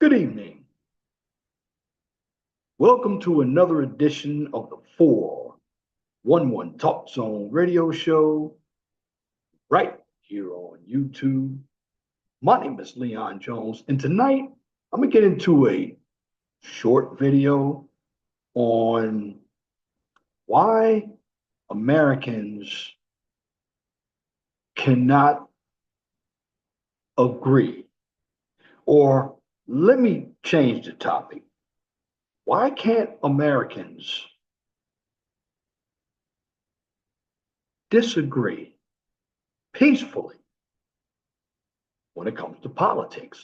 Good evening. Welcome to another edition of the 411 Talk Zone radio show right here on YouTube. My name is Leon Jones, and tonight I'm going to get into a short video on why Americans cannot agree. Or let me change the topic. Why can't Americans disagree peacefully when it comes to politics?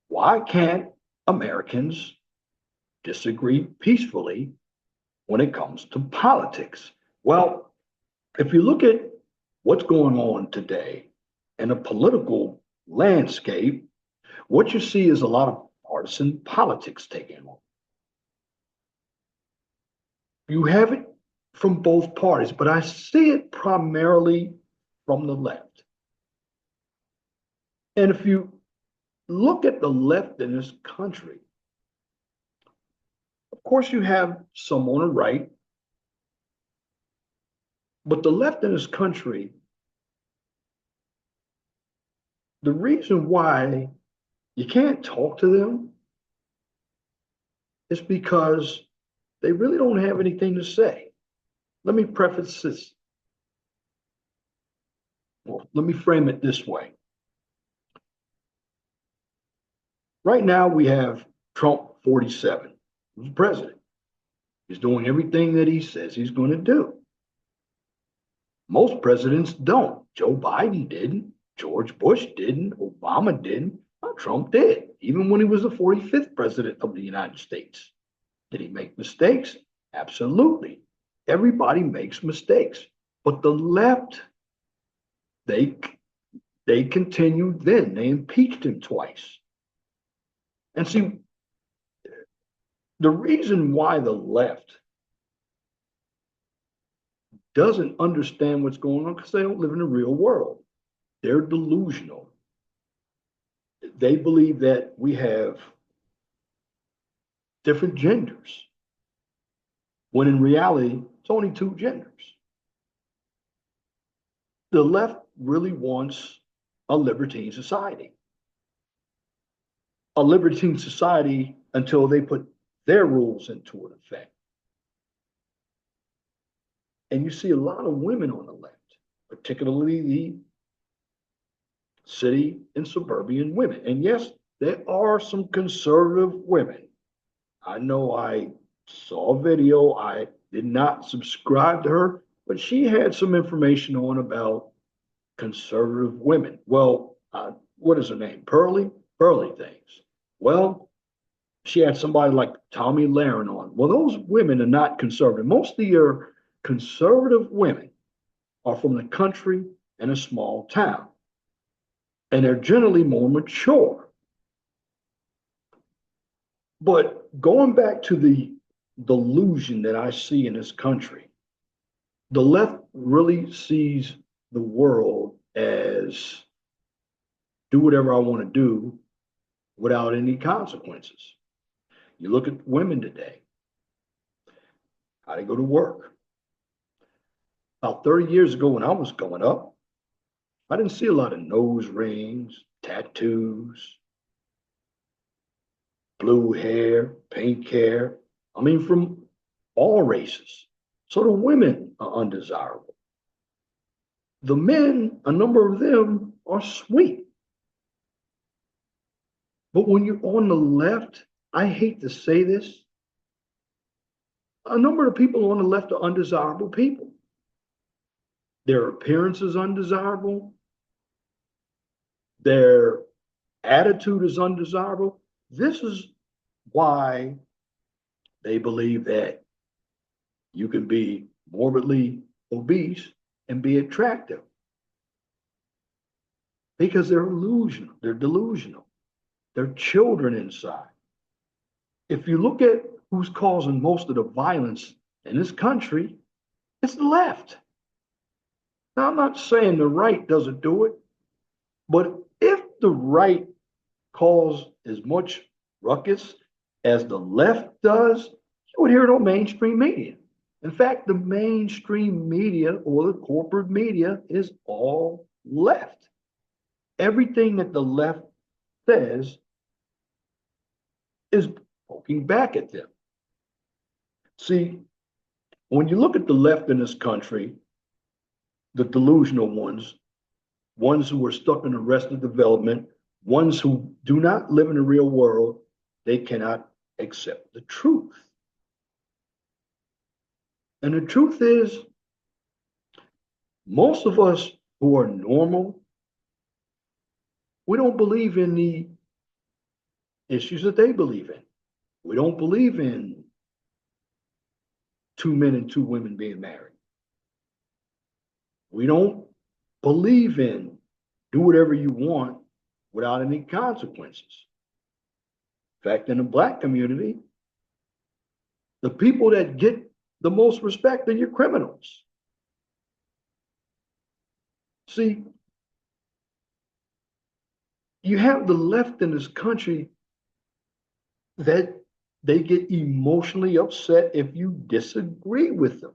Why can't Americans disagree peacefully when it comes to politics? Well, if you look at what's going on today in a political landscape, what you see is a lot of partisan politics taking on. You have it from both parties, but I see it primarily from the left. And if you look at the left in this country, of course, you have some on the right, but the left in this country, the reason why you can't talk to them is because they really don't have anything to say. Let me preface this. Well, let me frame it this way. Right now, we have Trump 47, who's president. He's doing everything that he says he's going to do. Most presidents don't. Joe Biden didn't. George Bush didn't. Obama didn't. Trump did, even when he was the 45th president of the United States. Did he make mistakes? Absolutely. Everybody makes mistakes. But the left, they continued then. They impeached him twice. And see, the reason why the left doesn't understand what's going on, because they don't live in the real world. They're delusional. They believe that we have different genders, when in reality, it's only two genders. The left really wants a libertine society. A libertine society until they put their rules into effect. And you see a lot of women on the left, particularly the city and suburban women. And yes, there are some conservative women. I know I saw a video, I did not subscribe to her, but she had some information on about conservative women. Well, what is her name? Pearly things. Well, she had somebody like Tommy Lahren on. Well, those women are not conservative. Most of your conservative women are from the country and a small town, and they're generally more mature. But going back to the delusion that I see in this country, the left really sees the world as do whatever I want to do without any consequences. You look at women today, how they go to work. About 30 years ago when I was growing up, I didn't see a lot of nose rings, tattoos, blue hair, pink hair. I mean, from all races. So the women are undesirable. The men, a number of them are sweet. But when you're on the left, I hate to say this, a number of people on the left are undesirable people. Their appearance is undesirable. Their attitude is undesirable. This is why they believe that you can be morbidly obese and be attractive. Because they're delusional. They're children inside. If you look at who's causing most of the violence in this country, it's the left. Now, I'm not saying the right doesn't do it, but if the right cause as much ruckus as the left does, you would hear it on mainstream media. In fact, the mainstream media or the corporate media is all left. Everything that the left says is poking back at them. See, when you look at the left in this country, the delusional ones who are stuck in arrested development, ones who do not live in the real world, they cannot accept the truth. And the truth is, most of us who are normal, we don't believe in the issues that they believe in. We don't believe in two men and two women being married. We don't believe in do whatever you want without any consequences. In fact, in the Black community, the people that get the most respect are your criminals. See, you have the left in this country that they get emotionally upset if you disagree with them.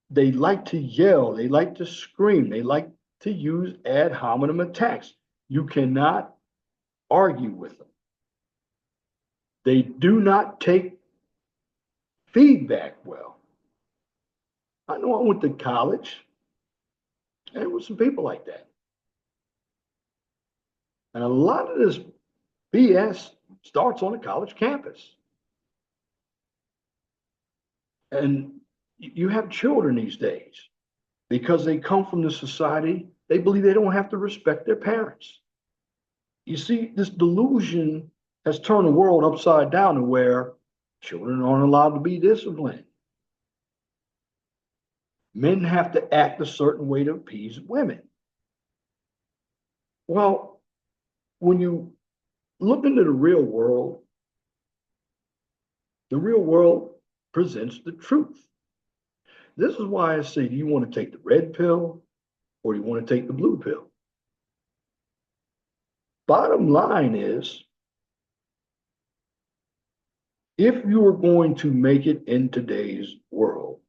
They like to yell, they like to scream, they like to use ad hominem attacks. You cannot argue with them. They do not take feedback well. I know I went to college, and there were some people like that. And a lot of this BS starts on a college campus. And you have children these days, because they come from the society, they believe they don't have to respect their parents. You see, this delusion has turned the world upside down to where children aren't allowed to be disciplined. Men have to act a certain way to appease women. Well, when you look into the real world presents the truth. This is why I say, do you want to take the red pill or do you want to take the blue pill? Bottom line is, if you are going to make it in today's world,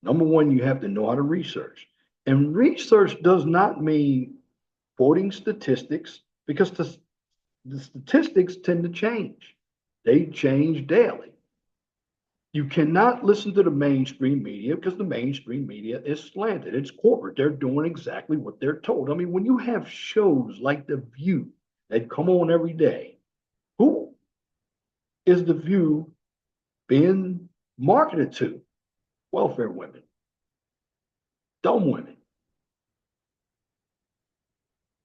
number one, you have to know how to research. And research does not mean quoting statistics, because the statistics tend to change. They change daily. You cannot listen to the mainstream media because the mainstream media is slanted. It's corporate. They're doing exactly what they're told. I mean, when you have shows like The View that come on every day, who is The View being marketed to? Welfare women, dumb women.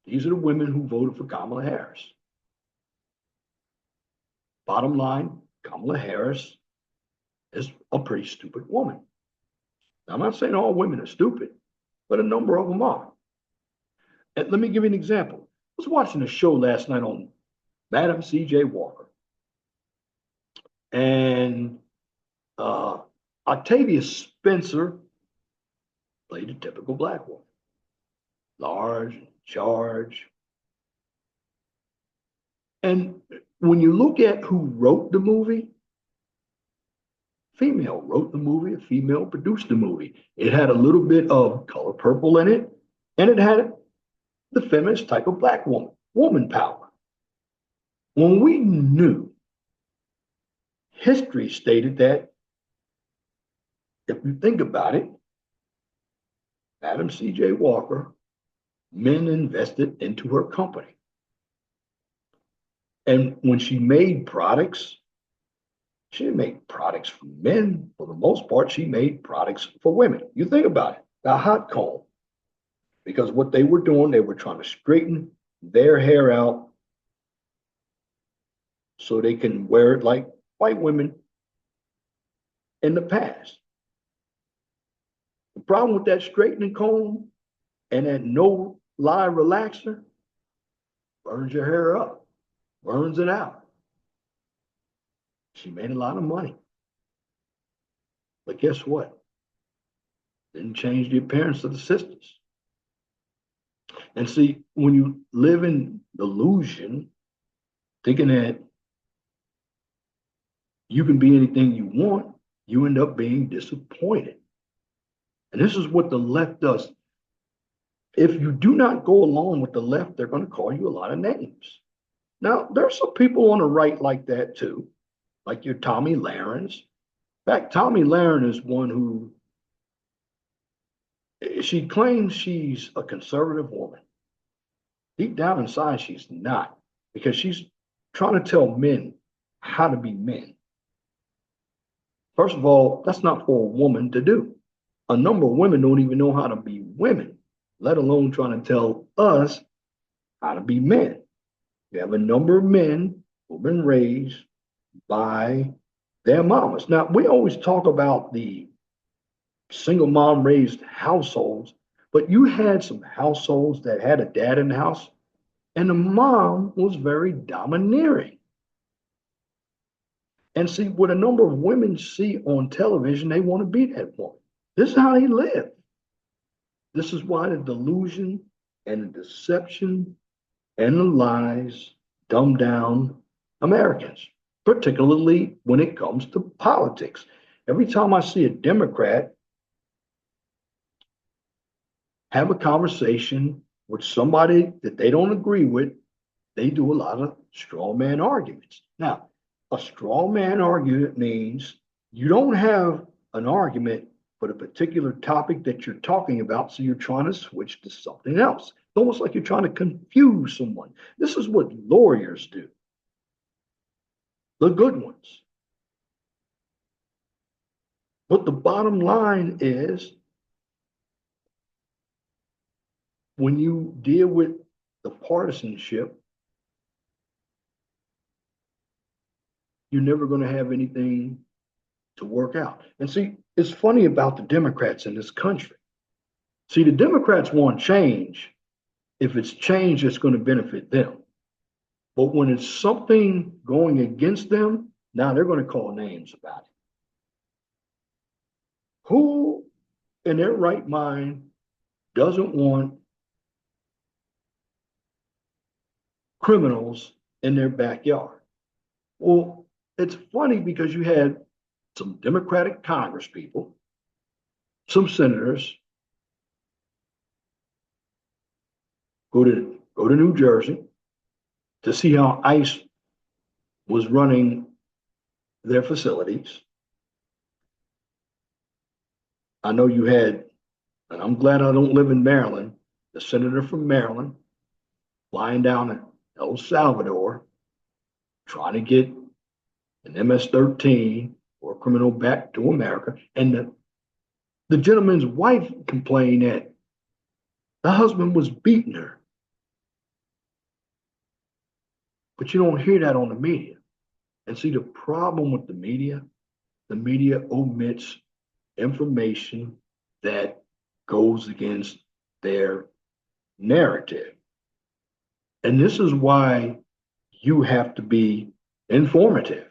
These are the women who voted for Kamala Harris. Bottom line, Kamala Harris is a pretty stupid woman. Now, I'm not saying all women are stupid, but a number of them are. And let me give you an example. I was watching a show last night on Madam C.J. Walker. And Octavia Spencer played a typical Black woman. Large, in charge. And when you look at who wrote the movie, female wrote the movie, a female produced the movie. It had a little bit of color purple in it, and it had the feminist type of Black woman power. When we knew, history stated that, if you think about it, Madam C.J. Walker, men invested into her company. And when she made products, she didn't make products for men. For the most part, she made products for women. You think about it, the hot comb. Because what they were doing, they were trying to straighten their hair out so they can wear it like white women in the past. The problem with that straightening comb and that no lie relaxer, burns your hair up, burns it out. She made a lot of money. But guess what? Didn't change the appearance of the sisters. And see, when you live in delusion, thinking that you can be anything you want, you end up being disappointed. And this is what the left does. If you do not go along with the left, they're going to call you a lot of names. Now, there's some people on the right like that too, like your Tommy Lahrens. In fact, Tommy Lahren is one who she claims she's a conservative woman. Deep down inside, she's not, because she's trying to tell men how to be men. First of all, that's not for a woman to do. A number of women don't even know how to be women, let alone trying to tell us how to be men. You have a number of men who've been raised by their mamas. Now, we always talk about the single mom raised households, but you had some households that had a dad in the house, and the mom was very domineering. And see, what a number of women see on television, they want to be that woman. This is how they live. This is why the delusion and the deception and the lies dumb down Americans, particularly when it comes to politics. Every time I see a Democrat have a conversation with somebody that they don't agree with, they do a lot of straw man arguments. Now, a straw man argument means you don't have an argument for the particular topic that you're talking about, so you're trying to switch to something else. It's almost like you're trying to confuse someone. This is what lawyers do, the good ones. But the bottom line is, when you deal with the partisanship, you're never going to have anything to work out. And see, it's funny about the Democrats in this country. See, the Democrats want change if it's change that's going to benefit them. But when it's something going against them, now they're going to call names about it. Who in their right mind doesn't want criminals in their backyard? Well, it's funny because you had some Democratic congresspeople, some senators go to New Jersey to see how ICE was running their facilities. I know you had, and I'm glad I don't live in Maryland, the senator from Maryland flying down to El Salvador trying to get an MS-13 or a criminal back to America. And the gentleman's wife complained that the husband was beating her. But you don't hear that on the media. And see, the problem with the media omits information that goes against their narrative. And this is why you have to be informative.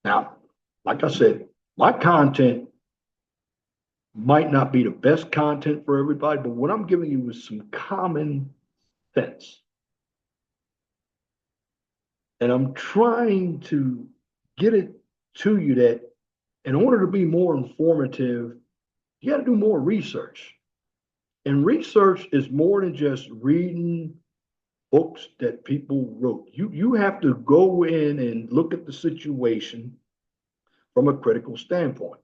Now, like I said, my content might not be the best content for everybody, but what I'm giving you is some common sense. And I'm trying to get it to you that in order to be more informative, you got to do more research. And research is more than just reading books that people wrote. You have to go in and look at the situation from a critical standpoint.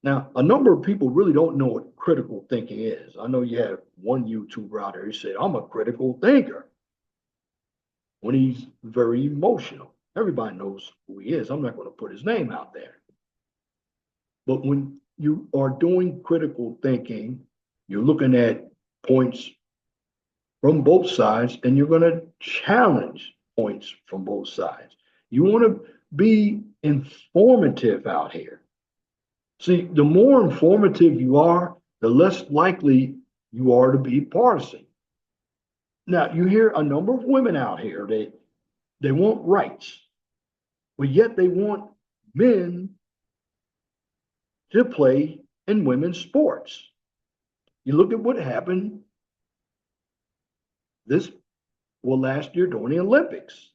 Now, a number of people really don't know what critical thinking is. I know you have one YouTuber out there who said, I'm a critical thinker, when he's very emotional. Everybody knows who he is. I'm not going to put his name out there. But when you are doing critical thinking, you're looking at points from both sides, and you're going to challenge points from both sides. You want to be informative out here. See, the more informative you are, the less likely you are to be partisan. Now, you hear a number of women out here, they want rights, but yet they want men to play in women's sports. You look at what happened This well last year during the Olympics.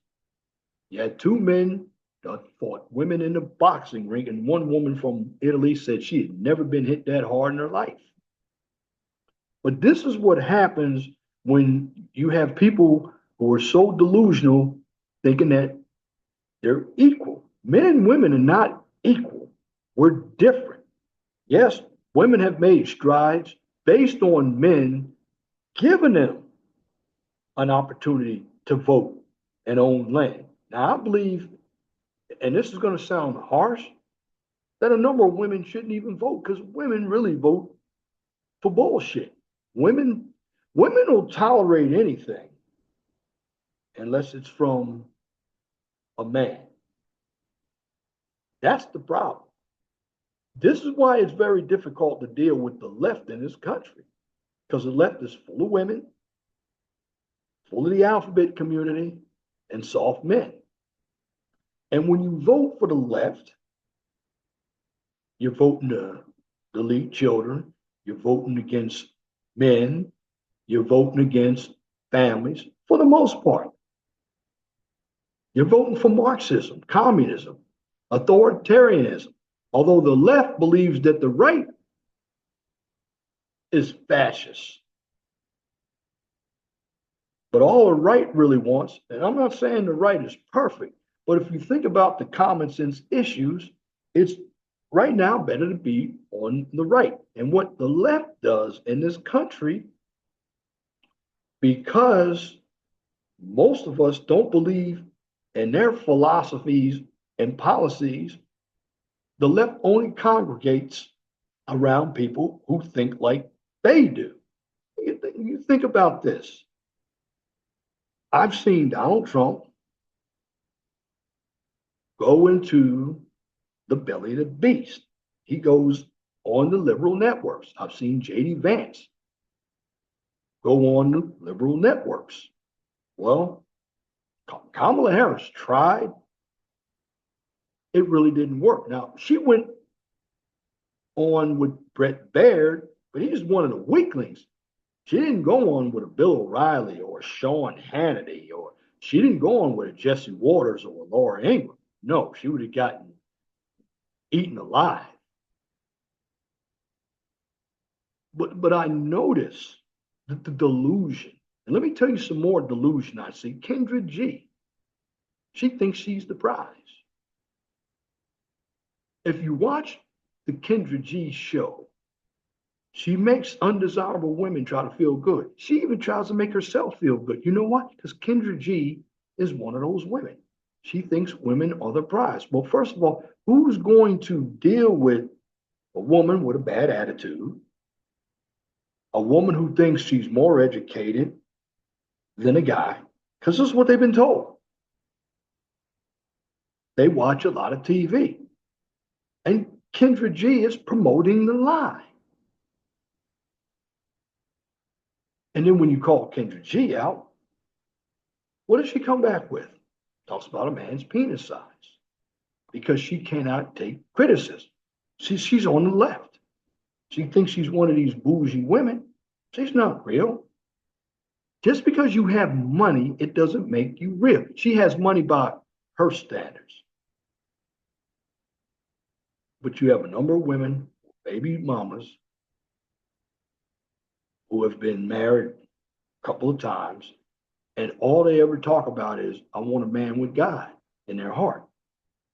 You had two men that fought women in the boxing ring, and one woman from Italy said she had never been hit that hard in her life. But this is what happens when you have people who are so delusional thinking that they're equal. Men and women are not equal. We're different. Yes, women have made strides based on men giving them an opportunity to vote and own land. Now, I believe, and this is going to sound harsh, that a number of women shouldn't even vote because women really vote for bullshit. Women, women will tolerate anything unless it's from a man. That's the problem. This is why it's very difficult to deal with the left in this country because the left is full of women, full of the alphabet community, and soft men. And when you vote for the left, you're voting to delete children, you're voting against men, you're voting against families for the most part. You're voting for Marxism, communism, authoritarianism. Although the left believes that the right is fascist. But all the right really wants, and I'm not saying the right is perfect, but if you think about the common sense issues, it's right now better to be on the right. And what the left does in this country, because most of us don't believe in their philosophies and policies, the left only congregates around people who think like they do. You think about this. I've seen Donald Trump go into the belly of the beast. He goes on the liberal networks. I've seen J.D. Vance go on the liberal networks. Well, Kamala Harris tried. It really didn't work. Now, she went on with Brett Baird, but he's one of the weaklings. She didn't go on with a Bill O'Reilly or a Sean Hannity, or she didn't go on with a Jesse Waters or a Laura Ingraham. No, she would have gotten eaten alive. But I notice that the delusion, and let me tell you some more delusion I see. Kendra G, she thinks she's the prize. If you watch the Kendra G show, she makes undesirable women try to feel good. She even tries to make herself feel good. You know what? Because Kendra G is one of those women. She thinks women are the prize. Well, first of all, who's going to deal with a woman with a bad attitude, a woman who thinks she's more educated than a guy? Because this is what they've been told. They watch a lot of TV. And Kendra G is promoting the lie. And then when you call Kendra G out, what does she come back with? Talks about a man's penis size because she cannot take criticism. She's on the left. She thinks she's one of these bougie women. She's not real. Just because you have money, it doesn't make you real. She has money by her standards. But you have a number of women, baby mamas, who have been married a couple of times, and all they ever talk about is, I want a man with God in their heart.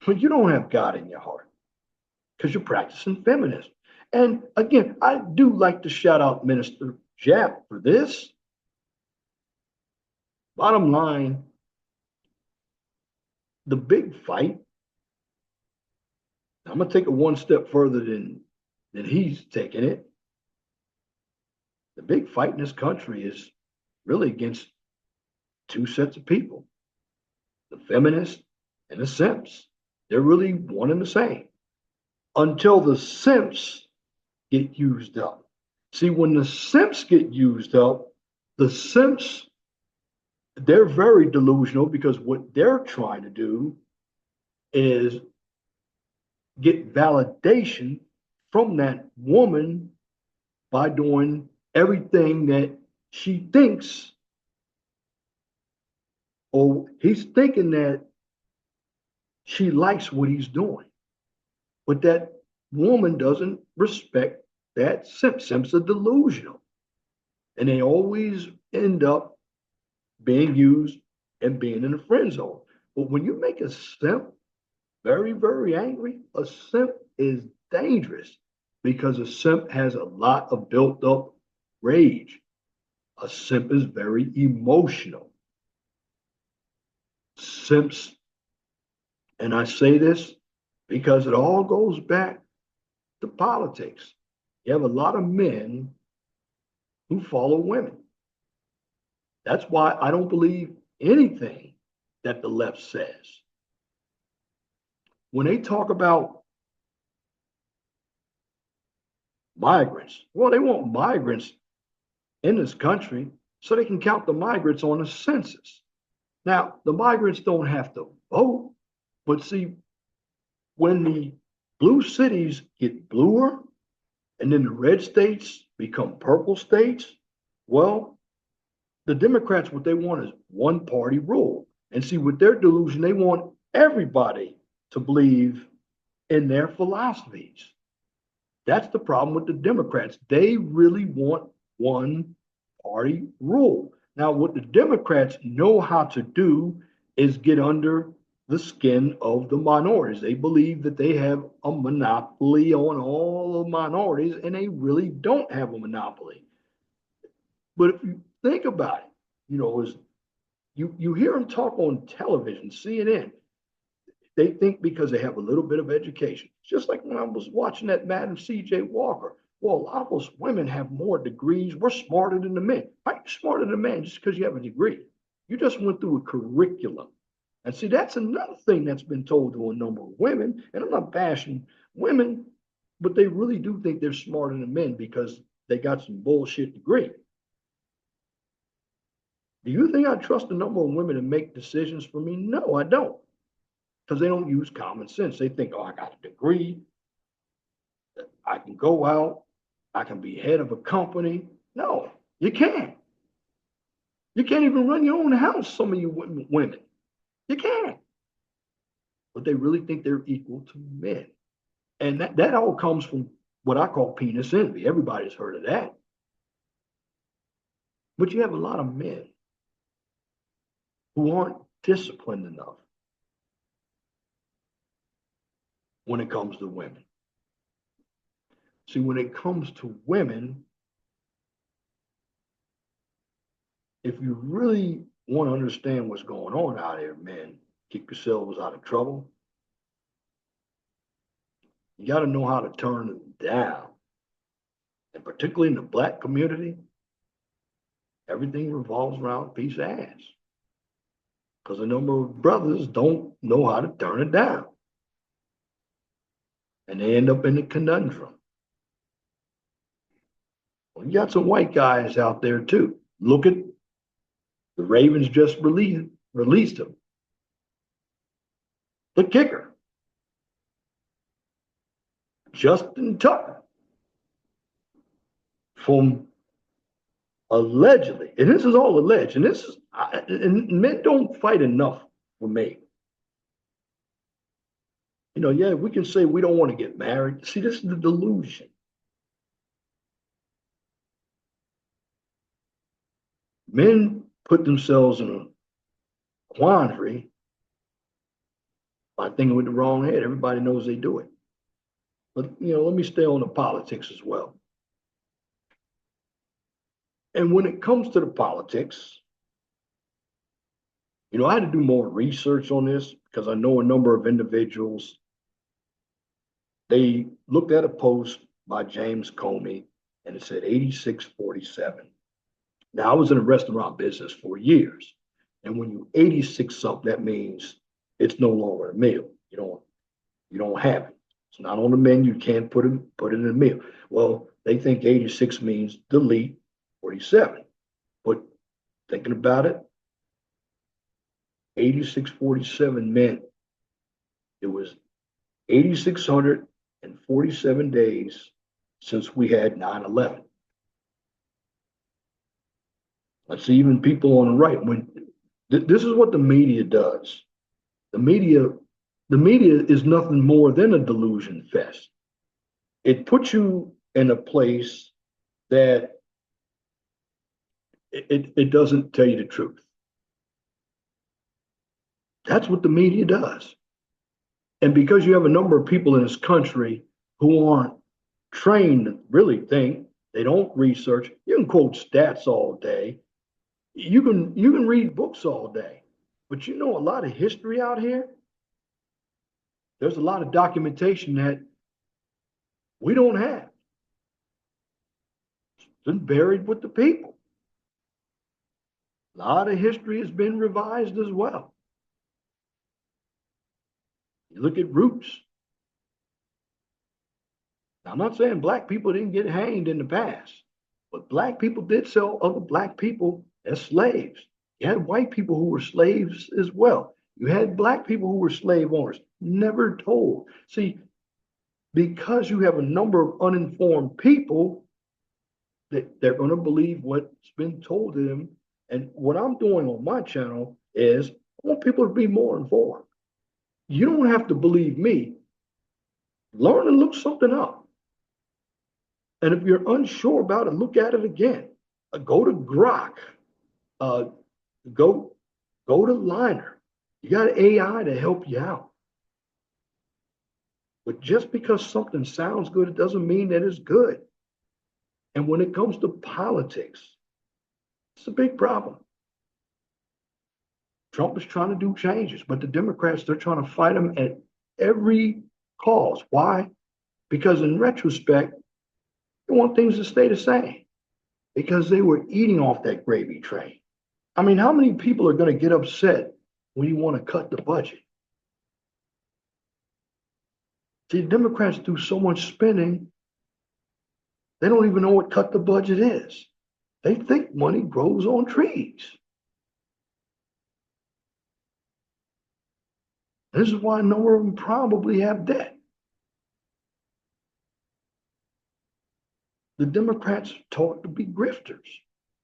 But you don't have God in your heart because you're practicing feminism. And again, I do like to shout out Minister Japp for this. Bottom line, the big fight, I'm going to take it one step further than he's taking it. The big fight in this country is really against two sets of people, the feminists and the simps. They're really one and the same until the simps get used up. See, when the simps get used up, the simps, they're very delusional because what they're trying to do is get validation from that woman by doing everything that she thinks or he's thinking that she likes what he's doing, but that woman doesn't respect that simp. Simps are delusional, and they always end up being used and being in the friend zone. But when you make a simp very, very angry, a simp is dangerous because a simp has a lot of built up rage. A simp is very emotional. Simps, and I say this because it all goes back to politics. You have a lot of men who follow women. That's why I don't believe anything that the left says. When they talk about migrants, well, they want migrants in this country so they can count the migrants on the census. Now, the migrants don't have to vote, but see, when the blue cities get bluer and then the red states become purple states, well, the Democrats, what they want is one party rule. And see, with their delusion, they want everybody to believe in their philosophies. That's the problem with the Democrats. They really want one party rule. Now, what the Democrats know how to do is get under the skin of the minorities. They believe that they have a monopoly on all the minorities, and they really don't have a monopoly. But if you think about it, as you hear them talk on television, CNN, they think because they have a little bit of education. Just like when I was watching that Madam C.J. Walker. Well, a lot of us women have more degrees. We're smarter than the men. How are you smarter than the man just because you have a degree? You just went through a curriculum. And see, that's another thing that's been told to a number of women. And I'm not bashing women, but they really do think they're smarter than men because they got some bullshit degree. Do you think I trust a number of women to make decisions for me? No, I don't. Because they don't use common sense. They think, oh, I got a degree. I can go out. I can be head of a company. No, you can't. You can't even run your own house, some of you women. You can't. But they really think they're equal to men. And that all comes from what I call penis envy. Everybody's heard of that. But you have a lot of men who aren't disciplined enough when it comes to women. See, when it comes to women, if you really want to understand what's going on out here, men, keep yourselves out of trouble. You got to know how to turn it down. And particularly in the black community, everything revolves around a piece of ass. Because a number of brothers don't know how to turn it down. And they end up in a conundrum. Well, you got some white guys out there too. Look at the Ravens just released him. The kicker, Justin Tucker, from allegedly, and this is all alleged, and and men don't fight enough for me. Yeah, we can say we don't want to get married. See, this is the delusion. Men put themselves in a quandary by thinking with the wrong head. Everybody knows they do it. But, let me stay on the politics as well. And when it comes to the politics, I had to do more research on this because I know a number of individuals. They looked at a post by James Comey and it said 8647. Now, I was in the restaurant business for years. And when you 86 something, that means it's no longer a meal. You don't have it. It's not on the menu. You can't put it in a meal. Well, they think 86 means delete 47. But thinking about it, 8647 meant it was 8,647 days since we had 9/11. Let's see, even people on the right, when This is what the media does. The media, the media is nothing more than a delusion fest. It puts you in a place that it doesn't tell you the truth. That's what the media does. And because you have a number of people in this country who aren't trained to really think, they don't research. You can quote stats all day. You can read books all day. But you know a lot of history out here. There's a lot of documentation that we don't have. It's been buried with the people. A lot of history has been revised as well. You look at roots. Now, I'm not saying black people didn't get hanged in the past, but black people did sell other black people as slaves. You had white people who were slaves as well. You had black people who were slave owners, never told. See, because you have a number of uninformed people, that they're going to believe what's been told to them. And what I'm doing on my channel is I want people to be more informed. You don't have to believe me. Learn and look something up. And if you're unsure about it, look at it again. Go to Grok. Uh, go to Liner. You got AI to help you out. But just because something sounds good, it doesn't mean that it's good. And when it comes to politics, it's a big problem. Trump is trying to do changes, but the Democrats, they're trying to fight him at every cause. Why? Because in retrospect, they want things to stay the same because they were eating off that gravy train. I mean, how many people are going to get upset when you want to cut the budget? See, the Democrats do so much spending, they don't even know what cut the budget is. They think money grows on trees. This is why a number of them probably have debt. The Democrats are taught to be grifters,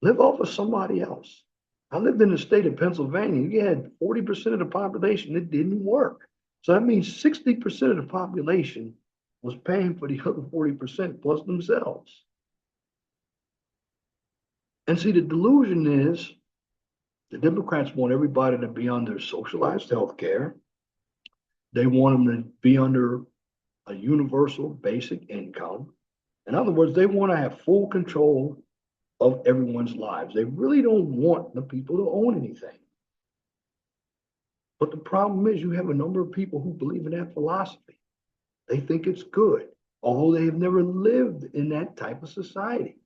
live off of somebody else. I lived in the state of Pennsylvania. You had 40% of the population that didn't work. So that means 60% of the population was paying for the other 40% plus themselves. And see, the delusion is the Democrats want everybody to be under socialized health care. They want them to be under a universal basic income. In other words, they want to have full control of everyone's lives. They really don't want the people to own anything. But the problem is you have a number of people who believe in that philosophy. They think it's good, although they have never lived in that type of society.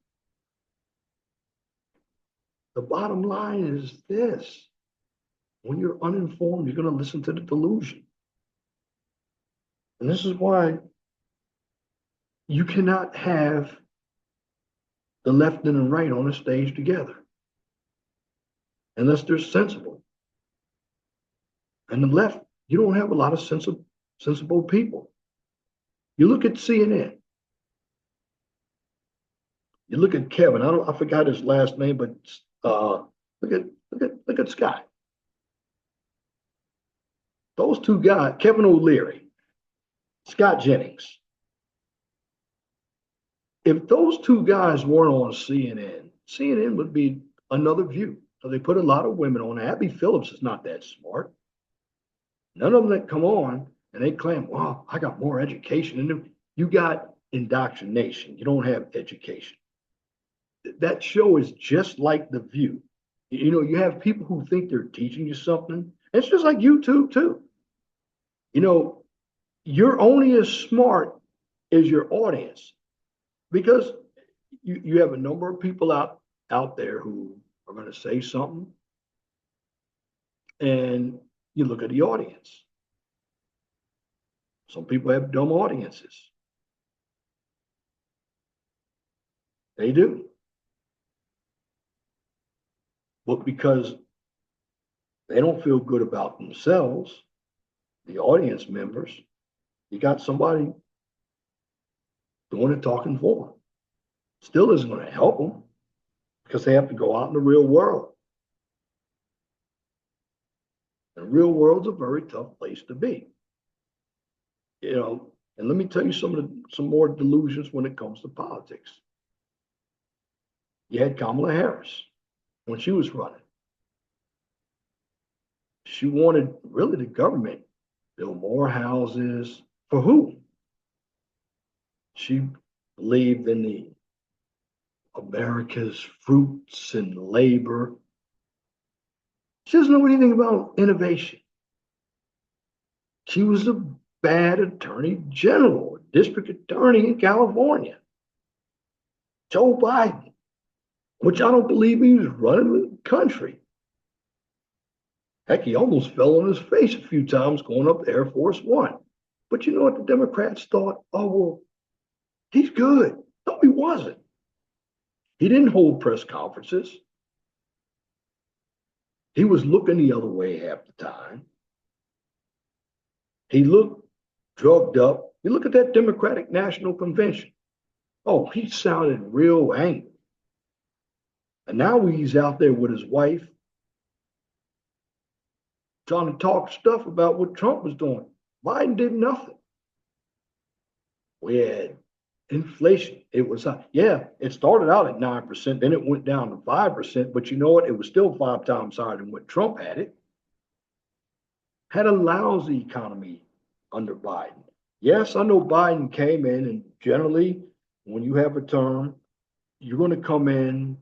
The bottom line is this. When you're uninformed, you're going to listen to the delusion. And this is why you cannot have the left and the right on a stage together unless they're sensible. And the left, you don't have a lot of sensible people. You look at CNN. You look at Kevin. I forgot his last name, but look at Scott. Those two guys, Kevin O'Leary, Scott Jennings. If those two guys weren't on CNN, CNN would be another view. So they put a lot of women on. Abby Phillips is not that smart. None of them that come on and they claim, well, I got more education than them. You got indoctrination. You don't have education. That show is just like The View. You know, you have people who think they're teaching you something. It's just like YouTube too. You know, you're only as smart as your audience because you have a number of people out there who are going to say something, and you look at the audience. Some people have dumb audiences. They do. But because they don't feel good about themselves, the audience members, you got somebody doing the talking for them. Still isn't going to help them because they have to go out in the real world. The real world's a very tough place to be. You know, and let me tell you some more delusions when it comes to politics. You had Kamala Harris when she was running. She wanted really the government build more houses for who? She believed in the America's fruits and labor. She doesn't know anything about innovation. She was a bad attorney general, district attorney in California. Joe Biden, which I don't believe he was running the country. Heck, he almost fell on his face a few times going up to Air Force One. But you know what the Democrats thought? Oh, well, he's good. No, he wasn't. He didn't hold press conferences. He was looking the other way half the time. He looked drugged up. You look at that Democratic National Convention. Oh, he sounded real angry. And now he's out there with his wife trying to talk stuff about what Trump was doing. Biden did nothing. We had inflation. It was, yeah, it started out at 9%, then it went down to 5%. But you know what? It was still 5 times higher than what Trump had it. Had a lousy economy under Biden. Yes, I know Biden came in, and generally, when you have a term, you're going to come in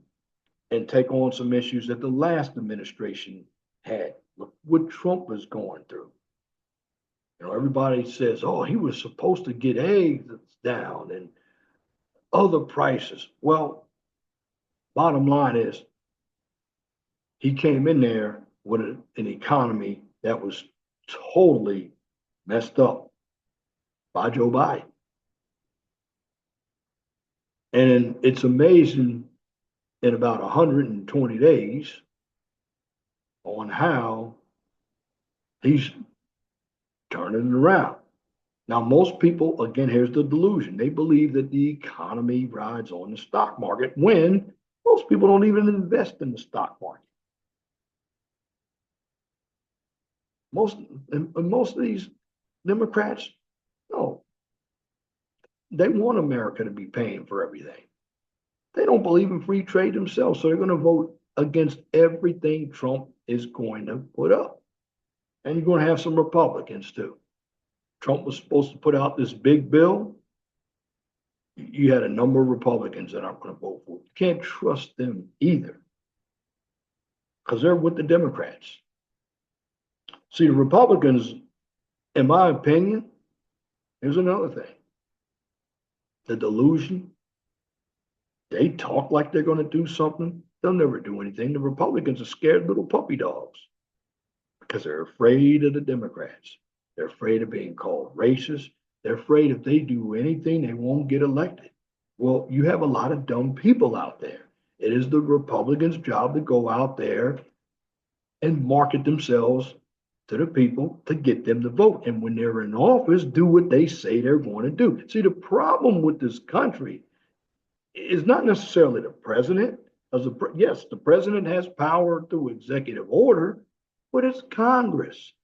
and take on some issues that the last administration had. Look what Trump was going through. You know, everybody says, oh, he was supposed to get eggs down and other prices. Well, bottom line is, he came in there with an economy that was totally messed up by Joe Biden. And it's amazing in about 120 days on how he's turning it around. Now, most people, again, here's the delusion. They believe that the economy rides on the stock market when most people don't even invest in the stock market. Most of these Democrats, no, they want America to be paying for everything. They don't believe in free trade themselves, so they're going to vote against everything Trump is going to put up. And you're going to have some Republicans too. Trump was supposed to put out this big bill. You had a number of Republicans that aren't going to vote for it. You can't trust them either because they're with the Democrats. See, the Republicans, in my opinion, here's another thing. The delusion, they talk like they're going to do something. They'll never do anything. The Republicans are scared little puppy dogs because they're afraid of the Democrats. They're afraid of being called racist. They're afraid if they do anything, they won't get elected. Well, you have a lot of dumb people out there. It is the Republicans' job to go out there and market themselves to the people to get them to vote. And when they're in office, do what they say they're going to do. See, the problem with this country is not necessarily the president. Yes, the president has power through executive order, but it's Congress.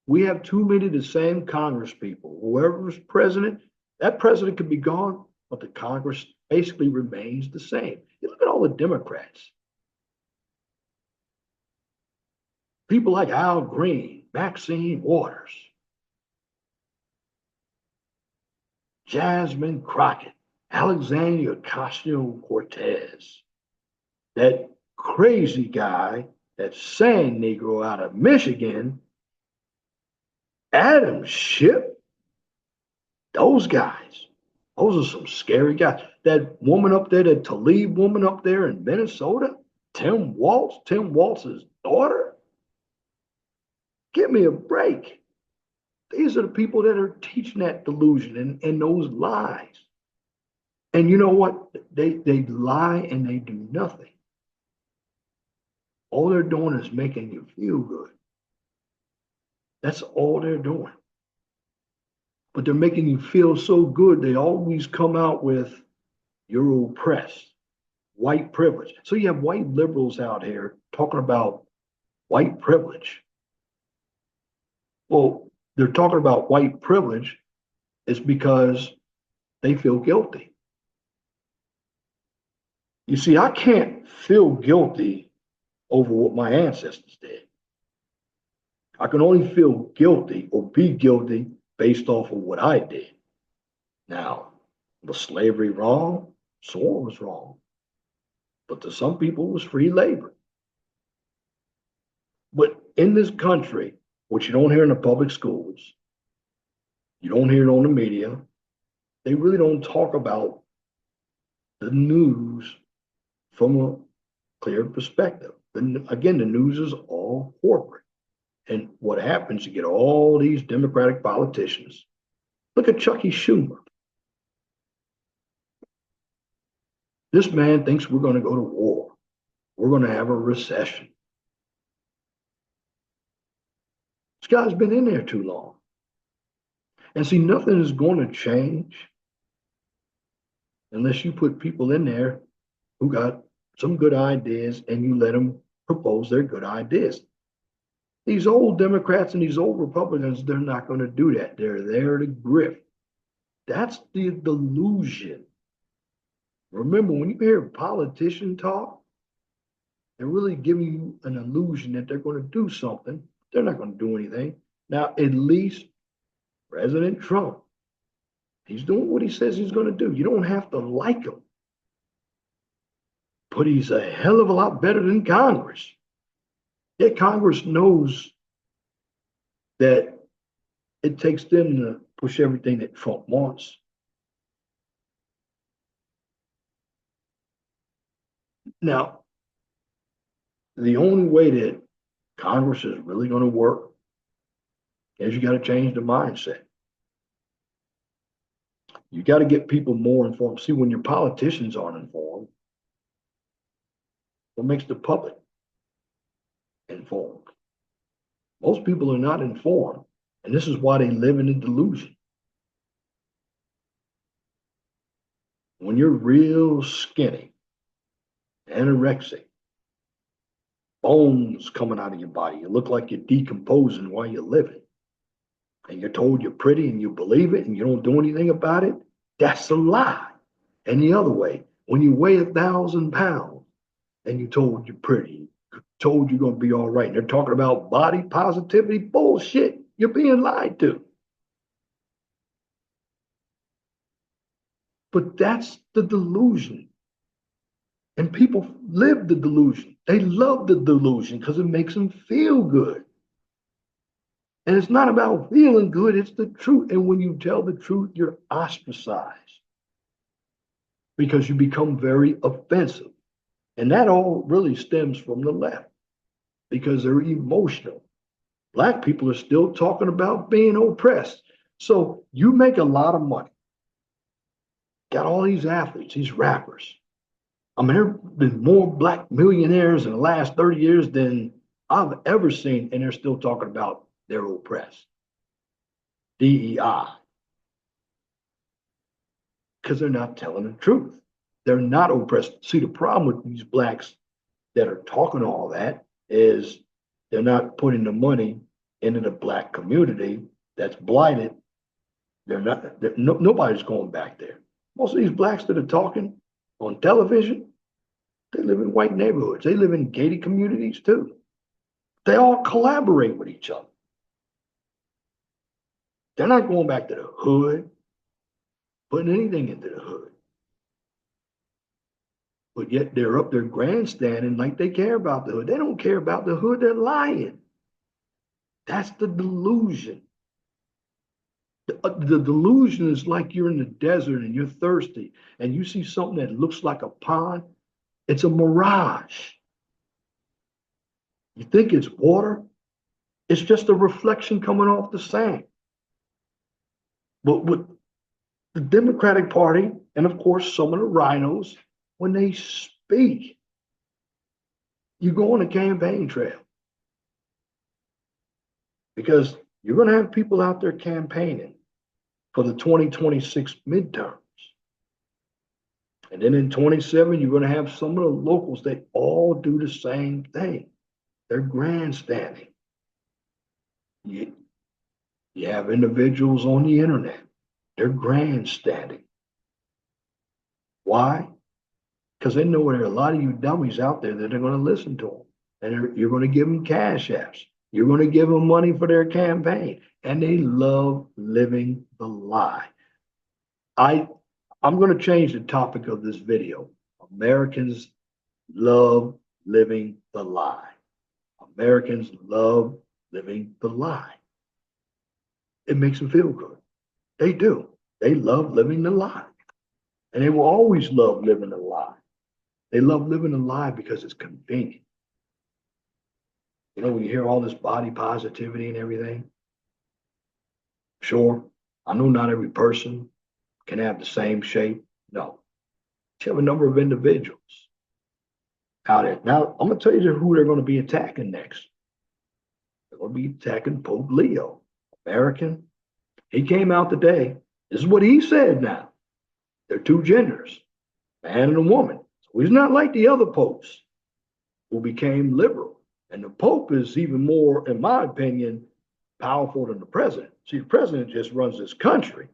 We have too many of the same Congress people. Whoever's president, that president could be gone, but the Congress basically remains the same. You look at all the Democrats. People like Al Green, Maxine Waters, Jasmine Crockett, Alexandria Ocasio-Cortez, that crazy guy, that sand Negro out of Michigan, Adam Schiff, those guys, those are some scary guys. That woman up there, that Tlaib woman up there in Minnesota, Tim Walz's daughter. Give me a break. These are the people that are teaching that delusion and those lies. And you know what? They lie and they do nothing. All they're doing is making you feel good. That's all they're doing. But they're making you feel so good, they always come out with you're oppressed, white privilege. So you have white liberals out here talking about white privilege. Well, they're talking about white privilege. It's because they feel guilty. You see, I can't feel guilty over what my ancestors did. I can only feel guilty or be guilty based off of what I did. Now, was slavery wrong? Sure, it was wrong. But to some people, it was free labor. But in this country, which you don't hear in the public schools, you don't hear it on the media, they really don't talk about the news from a clear perspective. Again, the news is all corporate. And what happens, you get all these Democratic politicians. Look at Chucky Schumer. This man thinks we're going to go to war. We're going to have a recession. This guy's been in there too long. And see, nothing is going to change unless you put people in there who got some good ideas and you let them propose their good ideas. These old Democrats and these old Republicans, they're not going to do that. They're there to grift. That's the delusion. Remember, when you hear a politician talk, they're really giving you an illusion that they're going to do something. They're not going to do anything. Now, at least President Trump, he's doing what he says he's going to do. You don't have to like him, but he's a hell of a lot better than Congress. Yet Congress knows that it takes them to push everything that Trump wants. Now, the only way that Congress is really going to work is you got to change the mindset. You got to get people more informed. See, when your politicians aren't informed, what makes the public informed? Most people are not informed, and this is why they live in a delusion. When you're real skinny, anorexic, bones coming out of your body, you look like you're decomposing while you're living, and you're told you're pretty and you believe it and you don't do anything about it, that's a lie. And the other way, when you weigh 1,000 pounds and you're told you're pretty, told you're going to be all right, and they're talking about body positivity, bullshit. You're being lied to. But that's the delusion. And people live the delusion. They love the delusion because it makes them feel good. And it's not about feeling good, it's the truth. And when you tell the truth, you're ostracized because you become very offensive. And that all really stems from the left because they're emotional. Black people are still talking about being oppressed. So you make a lot of money. Got all these athletes, these rappers. I mean, there have been more black millionaires in the last 30 years than I've ever seen, and they're still talking about they're oppressed. DEI. Because they're not telling the truth. They're not oppressed. See, the problem with these blacks that are talking all that is they're not putting the money into the black community that's blighted. Nobody's going back there. Most of these blacks that are talking on television, they live in white neighborhoods. They live in gated communities too. They all collaborate with each other. They're not going back to the hood, putting anything into the hood. But yet they're up there grandstanding like they care about the hood. They don't care about the hood. They're lying. That's the delusion. The delusion is like you're in the desert and you're thirsty and you see something that looks like a pond. It's a mirage. You think it's water. It's just a reflection coming off the sand. But with the Democratic Party, and of course some of the rhinos, when they speak, you go on a campaign trail. Because you're going to have people out there campaigning for the 2026 midterms. And then in 27, you're going to have some of the locals that all do the same thing. They're grandstanding. You have individuals on the internet. They're grandstanding. Why? Because they know there are a lot of you dummies out there that are going to listen to them. And you're going to give them cash apps. You're going to give them money for their campaign. And they love living the lie. I'm going to change the topic of this video. Americans love living the lie. Americans love living the lie. It makes them feel good. They do. They love living the lie. And they will always love living the lie. They love living the lie because it's convenient. You know, when you hear all this body positivity and everything, sure, I know not every person can have the same shape. No. You have a number of individuals out there. Now, I'm going to tell you who they're going to be attacking next. They're going to be attacking Pope Leo, American. He came out today. This is what he said now. They're two genders, man and a woman. So he's not like the other popes who became liberal. And the Pope is even more, in my opinion, powerful than the president. See, the president just runs this country.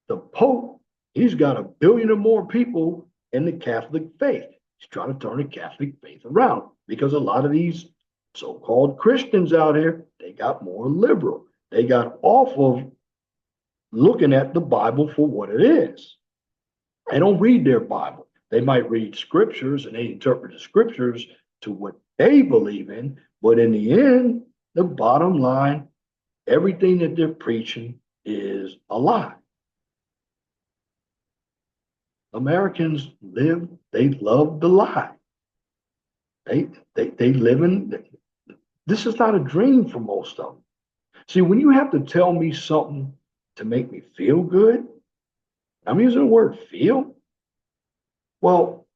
The Pope, he's got 1 billion or more people in the Catholic faith. He's trying to turn the Catholic faith around because a lot of these so-called Christians out here, they got more liberal. They got off of looking at the Bible for what it is. They don't read their Bible. They might read scriptures and they interpret the scriptures to what they believe in. But in the end, the bottom line, everything that they're preaching is a lie. Americans they love the lie. They live in, this is not a dream for most of them. See, when you have to tell me something to make me feel good, I'm using the word feel. Well,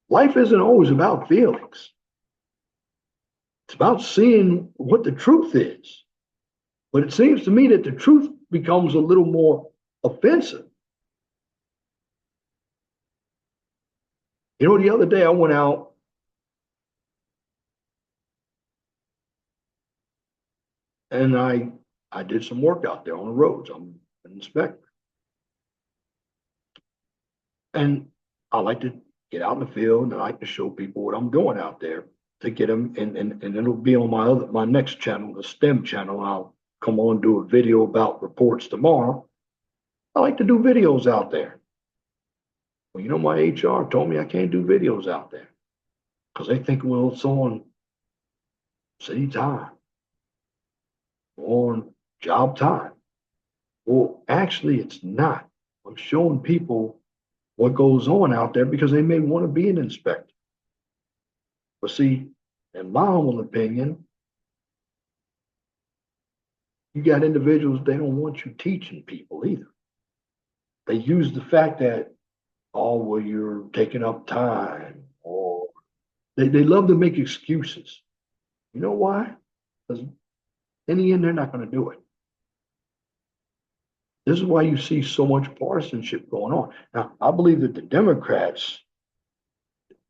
life isn't always about feelings. It's about seeing what the truth is. But it seems to me that the truth becomes a little more offensive. You know, the other day I went out and I did some work out there on the roads. I'm an inspector. And I like to get out in the field and I like to show people what I'm doing out there to get them. And it'll be on my next channel, the STEM channel. I'll come on and do a video about reports tomorrow. I like to do videos out there. Well, you know, my HR told me I can't do videos out there because they think, well, it's on city time, on job time. Well, actually, it's not. I'm showing people what goes on out there because they may want to be an inspector. But see, in my humble opinion, you got individuals, they don't want you teaching people either. They use the fact that, oh, well, you're taking up time, or they love to make excuses. You know why? Because in the end, they're not going to do it. This is why you see so much partisanship going on. Now, I believe that the Democrats,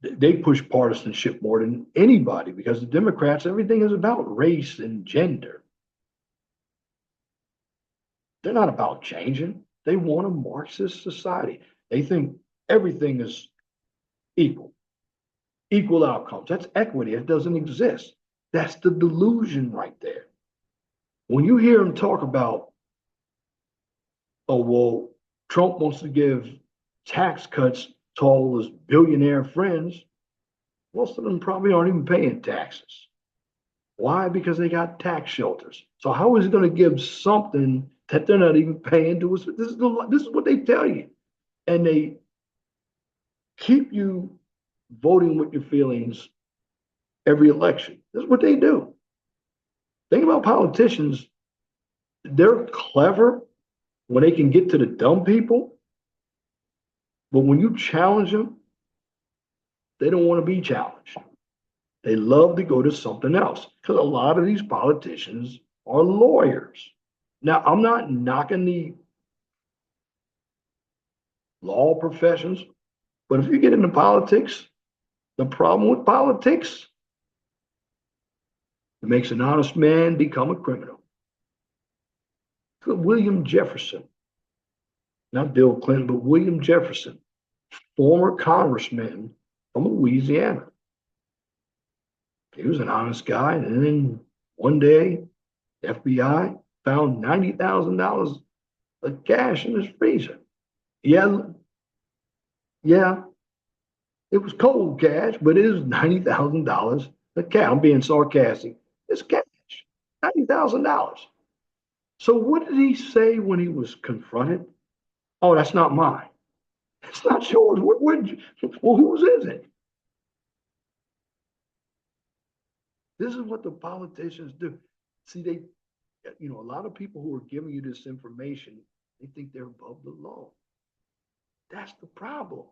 they push partisanship more than anybody because the Democrats, everything is about race and gender. They're not about changing. They want a Marxist society. They think everything is equal, equal outcomes. That's equity. It doesn't exist. That's the delusion right there. When you hear them talk about, oh, well, Trump wants to give tax cuts to all his billionaire friends, most of them probably aren't even paying taxes. Why? Because they got tax shelters. So how is he going to give something that they're not even paying to us? This is what they tell you. And they keep you voting with your feelings every election. This is what they do. Think about politicians. They're clever when they can get to the dumb people. But when you challenge them, they don't want to be challenged. They love to go to something else because a lot of these politicians are lawyers. Now, I'm not knocking the law professions, but if you get into politics, the problem with politics, it makes an honest man become a criminal. William Jefferson, not Bill Clinton, but William Jefferson, former congressman from Louisiana. He was an honest guy. And then one day, the FBI found $90,000 of cash in his freezer. Yeah, yeah, it was cold cash, but it was $90,000 of cash. I'm being sarcastic. It's cash, $90,000. So what did he say when he was confronted? Oh, that's not mine. It's not yours. Well, whose is it? This is what the politicians do. See, a lot of people who are giving you this information, they think they're above the law. That's the problem.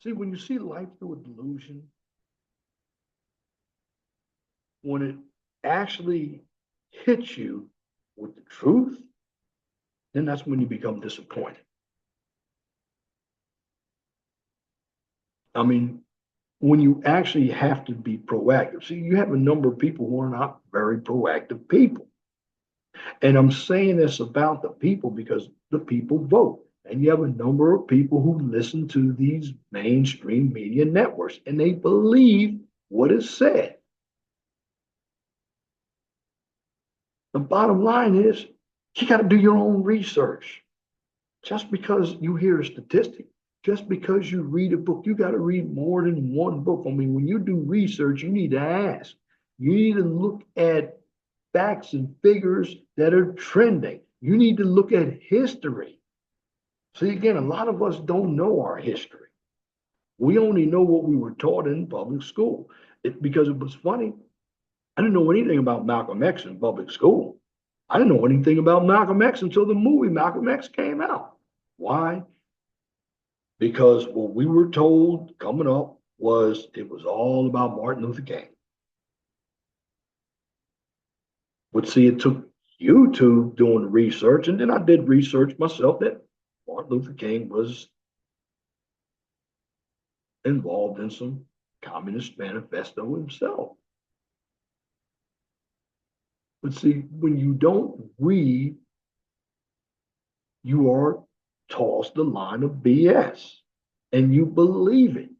See, when you see life through a delusion, when it actually hits you with the truth, then that's when you become disappointed. I mean, when you actually have to be proactive. See, you have a number of people who are not very proactive people. And I'm saying this about the people because the people vote. And you have a number of people who listen to these mainstream media networks and they believe what is said. The bottom line is you got to do your own research. Just because you hear a statistic, just because you read a book, you got to read more than one book. I mean, when you do research, you need to ask. You need to look at facts and figures that are trending. You need to look at history. See, again, a lot of us don't know our history. We only know what we were taught in public school. Because it was funny, I didn't know anything about Malcolm X in public school. I didn't know anything about Malcolm X until the movie Malcolm X came out. Why? Because what we were told coming up was it was all about Martin Luther King. But see, it took YouTube doing research, and then I did research myself that Martin Luther King was involved in some communist manifesto himself. But see, when you don't read, you are tossed the line of BS and you believe it.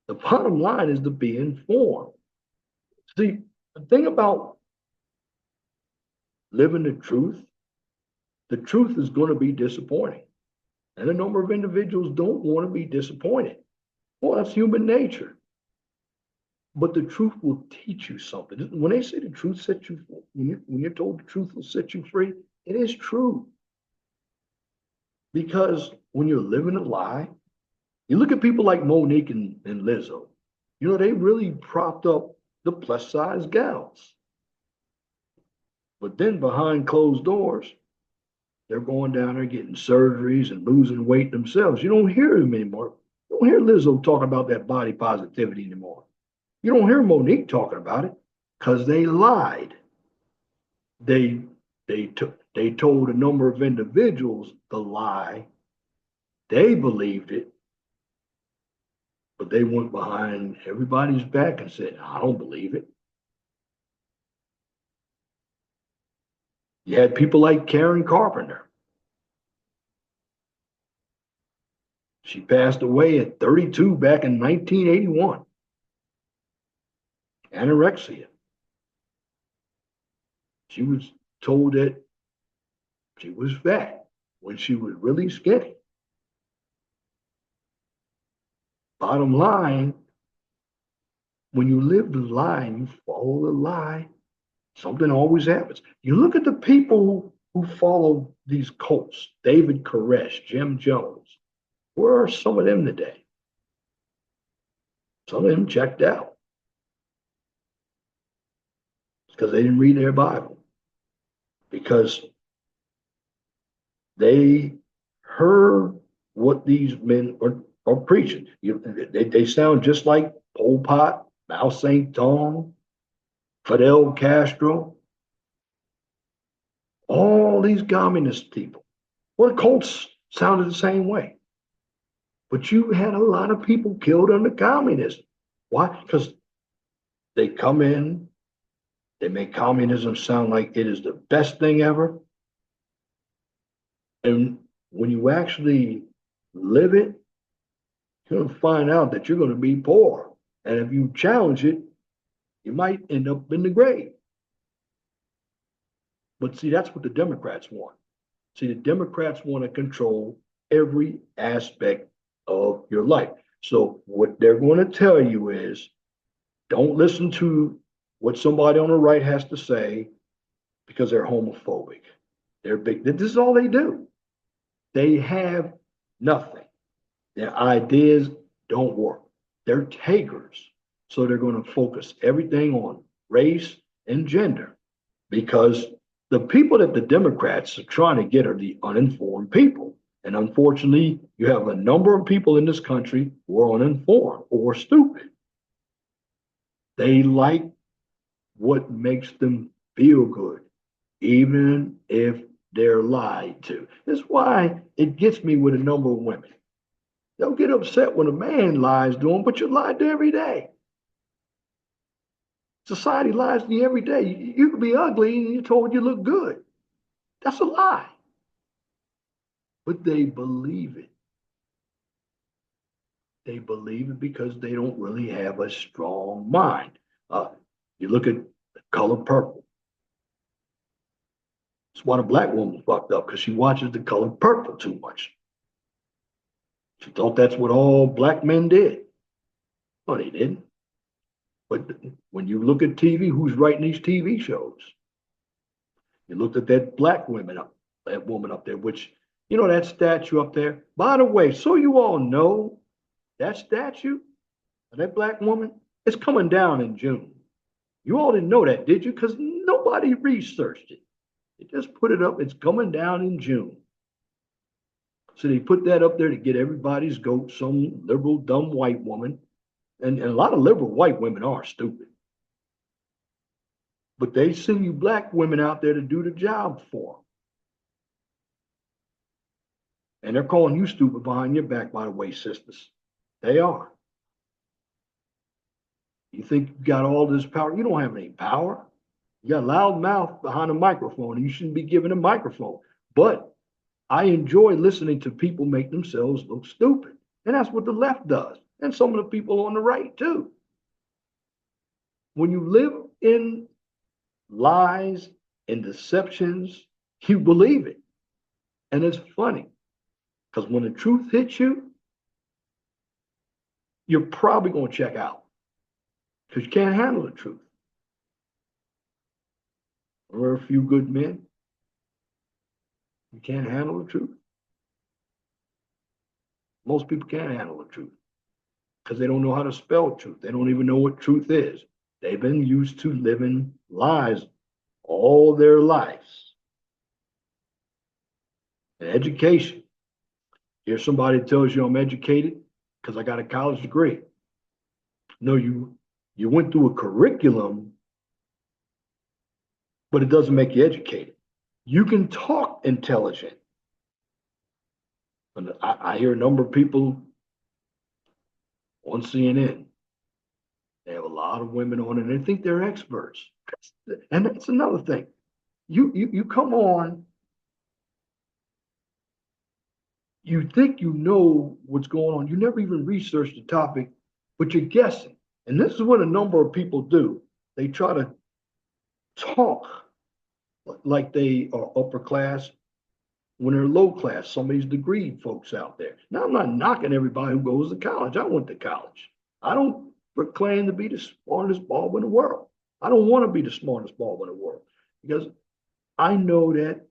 The bottom line is to be informed. See, the thing about living the truth is going to be disappointing. And a number of individuals don't want to be disappointed. Well, that's human nature. But the truth will teach you something. When they say the truth sets you, when you're told the truth will set you free, it is true. Because when you're living a lie, you look at people like Monique and Lizzo, they really propped up the plus size gals. But then behind closed doors, they're going down there getting surgeries and losing weight themselves. You don't hear them anymore. You don't hear Lizzo talking about that body positivity anymore. You don't hear Monique talking about it because they lied. They told a number of individuals the lie. They believed it, but they went behind everybody's back and said, I don't believe it. You had people like Karen Carpenter. She passed away at 32 back in 1981. Anorexia. She was told that she was fat when she was really skinny. Bottom line, when you live the lie and you follow the lie, something always happens. You look at the people who follow these cults, David Koresh, Jim Jones. Where are some of them today? Some of them checked out because they didn't read their Bible, because they heard what these men are preaching. They sound just like Pol Pot, Mao Zedong, Fidel Castro, all these communist people. Well, the cults sounded the same way. But you had a lot of people killed under communism. Why? Because they come in, They make communism sound like it is the best thing ever. And when you actually live it, you're going to find out that you're going to be poor. And if you challenge it, you might end up in the grave. But see, that's what the Democrats want. See, the Democrats want to control every aspect of your life. So what they're going to tell you is don't listen to what somebody on the right has to say because they're homophobic. They're big. This is all they do. They have nothing. Their ideas don't work. They're takers. So they're going to focus everything on race and gender because the people that the Democrats are trying to get are the uninformed people. And unfortunately, you have a number of people in this country who are uninformed or stupid. They like what makes them feel good, even if they're lied to. That's why it gets me with a number of women. They'll get upset when a man lies to them, but you're lied to every day. Society lies to you every day. You could be ugly and you're told you look good. That's a lie. But they believe it. They believe it because they don't really have a strong mind. You look at the color purple. That's why the black woman fucked up because she watches the color purple too much. She thought that's what all black men did. No, they didn't. But when you look at TV, who's writing these TV shows? You looked at that that woman up there, which, you know, that statue up there. By the way, so you all know, that statue of that black woman is coming down in June. You all didn't know that, did you? Because nobody researched it. They just put it up. It's coming down in June. So they put that up there to get everybody's goat, some liberal, dumb white woman. And a lot of liberal white women are stupid. But they send you black women out there to do the job for them. And they're calling you stupid behind your back, by the way, sisters. They are. You think you got all this power? You don't have any power. You got a loud mouth behind a microphone, and you shouldn't be given a microphone. But I enjoy listening to people make themselves look stupid. And that's what the left does. And some of the people on the right, too. When you live in lies and deceptions, you believe it. And it's funny because when the truth hits you, you're probably going to check out because you can't handle the truth. There are a few good men. You can't handle the truth. Most people can't handle the truth because they don't know how to spell truth. They don't even know what truth is. They've been used to living lies all their lives. And education. Here's somebody tells you I'm educated because I got a college degree. No, you went through a curriculum, but it doesn't make you educated. You can talk intelligent. And I hear a number of people on CNN. They have a lot of women on, and they think they're experts. And that's another thing. You come on, you think you know what's going on. You never even research the topic, but you're guessing. And this is what a number of people do. They try to talk like they are upper class when they're low class. Some of these degreed folks out there. Now, I'm not knocking everybody who goes to college. I went to college. I don't proclaim to be the smartest bulb in the world. I don't want to be the smartest bulb in the world because I know that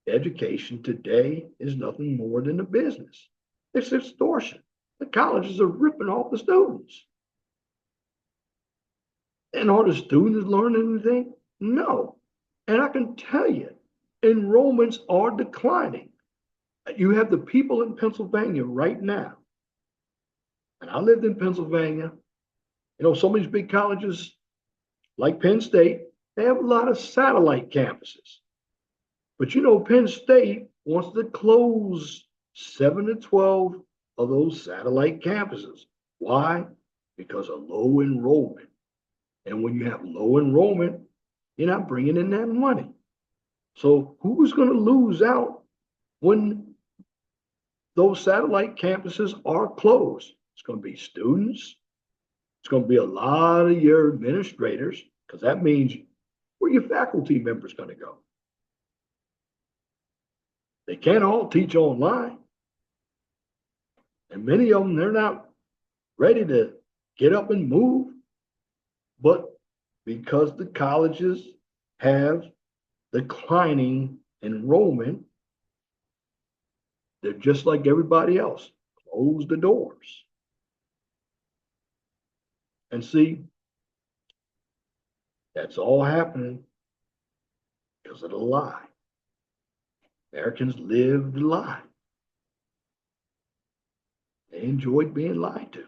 education today is nothing more than a business. It's extortion. The colleges are ripping off the students. And are the students learning anything? No. And I can tell you, enrollments are declining. You have the people in Pennsylvania right now. And I lived in Pennsylvania. You know, some of these big colleges, like Penn State, they have a lot of satellite campuses. But you know, Penn State wants to close 7 to 12 of those satellite campuses. Why? Because of low enrollment. And when you have low enrollment, You're not bringing in that money. So who's going to lose out when those satellite campuses are closed? It's going to be students. It's going to be a lot of your administrators, because that means where your faculty members going to go. They can't all teach online. And many of them, they're not ready to get up and move. But because the colleges have declining enrollment, they're just like everybody else. Close the doors. And see, that's all happening because of the lie. Americans live the lie. They enjoyed being lied to.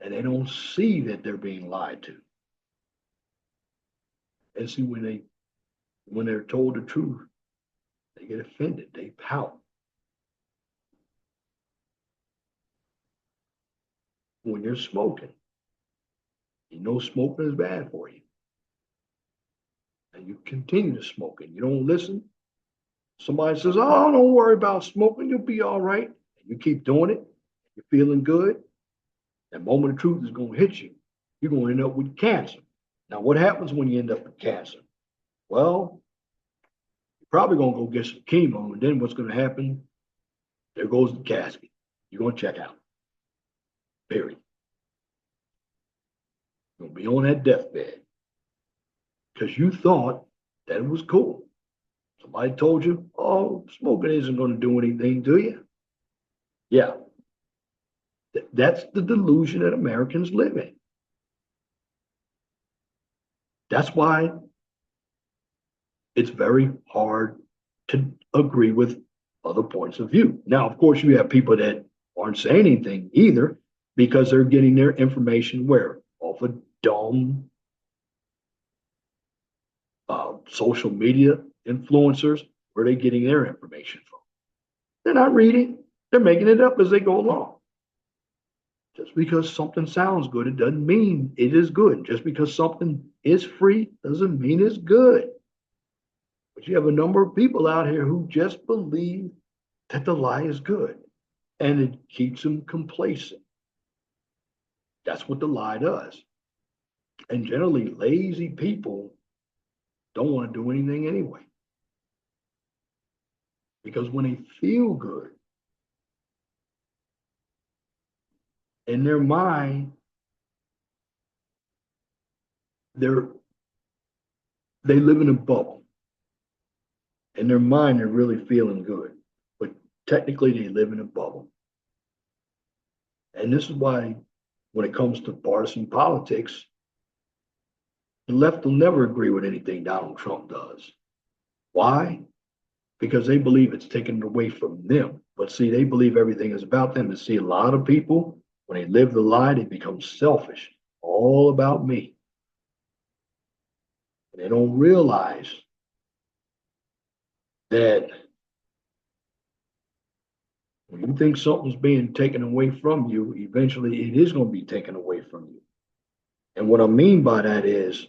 And they don't see that they're being lied to. And see, when they're told the truth, they get offended, they pout. When you're smoking, you know smoking is bad for you. And you continue to smoke and you don't listen. Somebody says, oh, don't worry about smoking, you'll be all right. And you keep doing it, you're feeling good. That moment of truth is going to hit you. You're going to end up with cancer. Now, what happens when you end up with cancer? Well, you're probably going to go get some chemo, and then what's going to happen? There goes the casket. You're going to check out. Period. You're going to be on that deathbed because you thought that it was cool. Somebody told you, oh, smoking isn't going to do anything to you. Yeah. That's the delusion that Americans live in. That's why it's very hard to agree with other points of view. Now, of course, you have people that aren't saying anything either because they're getting their information where? Off of dumb social media influencers. Where are they getting their information from? They're not reading. They're making it up as they go along. Just because something sounds good, it doesn't mean it is good. Just because something is free doesn't mean it's good. But you have a number of people out here who just believe that the lie is good, and it keeps them complacent. That's what the lie does. And generally, lazy people don't want to do anything anyway. Because when they feel good, in their mind, they live in a bubble. In their mind, they're really feeling good. But technically, they live in a bubble. And this is why, when it comes to partisan politics, the left will never agree with anything Donald Trump does. Why? Because they believe it's taken away from them. But see, they believe everything is about them. And see, a lot of people, when they live the lie, they become selfish. All about me. And they don't realize that when you think something's being taken away from you, eventually it is going to be taken away from you. And what I mean by that is,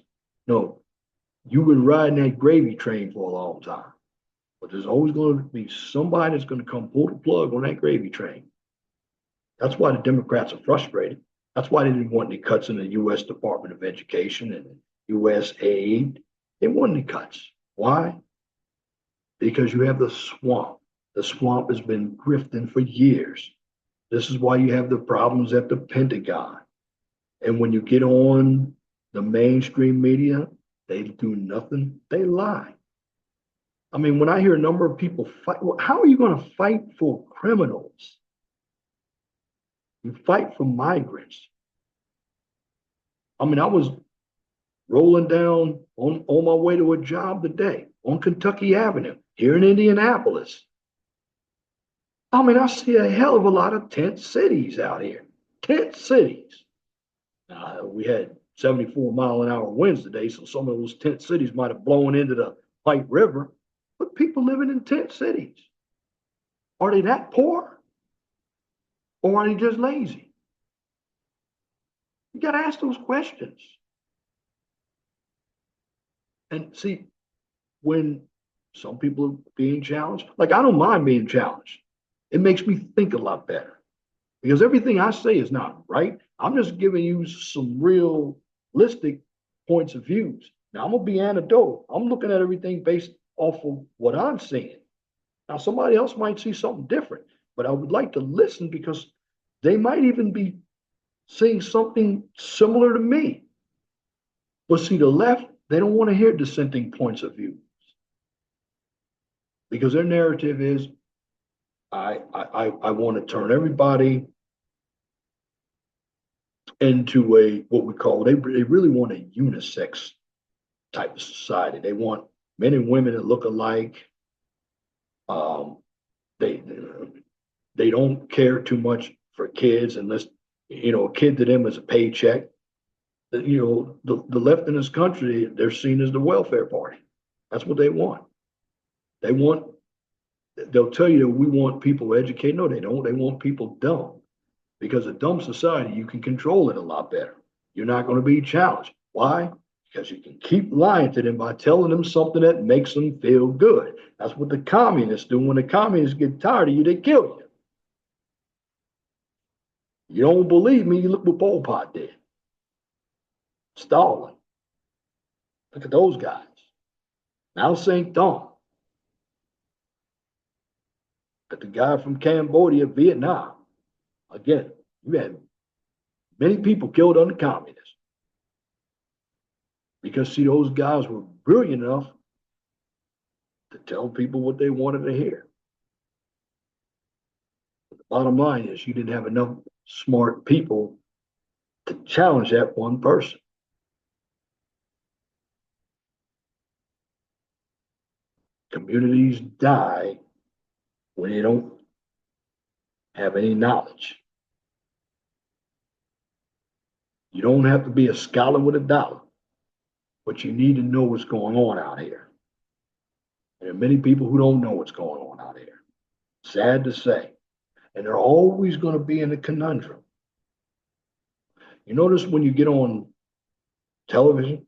no, you've been riding that gravy train for a long time. But there's always going to be somebody that's going to come pull the plug on that gravy train. That's why the Democrats are frustrated. That's why they didn't want any cuts in the U.S. Department of Education and U.S. aid. They want any cuts. Why? Because you have the swamp. The swamp has been grifting for years. This is why you have the problems at the Pentagon. And when you get on the mainstream media, they do nothing. They lie. I mean, when I hear a number of people fight, well, how are you going to fight for criminals? You fight for migrants. I mean, I was rolling down on my way to a job today on Kentucky Avenue here in Indianapolis. I mean, I see a hell of a lot of tent cities out here. Tent cities. We had 74-mile-an-hour winds today, so some of those tent cities might have blown into the White River. But people living in tent cities, are they that poor? Or are they just lazy? You got to ask those questions. And see, when some people are being challenged, like I don't mind being challenged. It makes me think a lot better because everything I say is not right. I'm just giving you some realistic points of views. Now I'm gonna be anecdotal. I'm looking at everything based off of what I'm seeing. Now somebody else might see something different, but I would like to listen because they might even be seeing something similar to me. But see, the left, they don't want to hear dissenting points of view because their narrative is I want to turn everybody into a what we call they really want a unisex type of society. They want men and women that look alike. Um, they they don't care too much for kids unless a kid to them is a paycheck. The left in this country, they're seen as the welfare party. That's what they want. They want they'll tell you that we want people educated. No, they don't. They want people dumb. Because a dumb society, you can control it a lot better. You're not going to be challenged. Why? Because you can keep lying to them by telling them something that makes them feel good. That's what the communists do. When the communists get tired of you, they kill you. You don't believe me? You look what Pol Pot did. Stalin. Look at those guys. Mao Zedong. But the guy from Cambodia, Vietnam. Again, you had many people killed under communists because, see, those guys were brilliant enough to tell people what they wanted to hear. But the bottom line is you didn't have enough smart people to challenge that one person. Communities die when they don't have any knowledge. You don't have to be a scholar with a dollar, but you need to know what's going on out here. There are many people who don't know what's going on out here. Sad to say. And they're always going to be in a conundrum. You notice when you get on television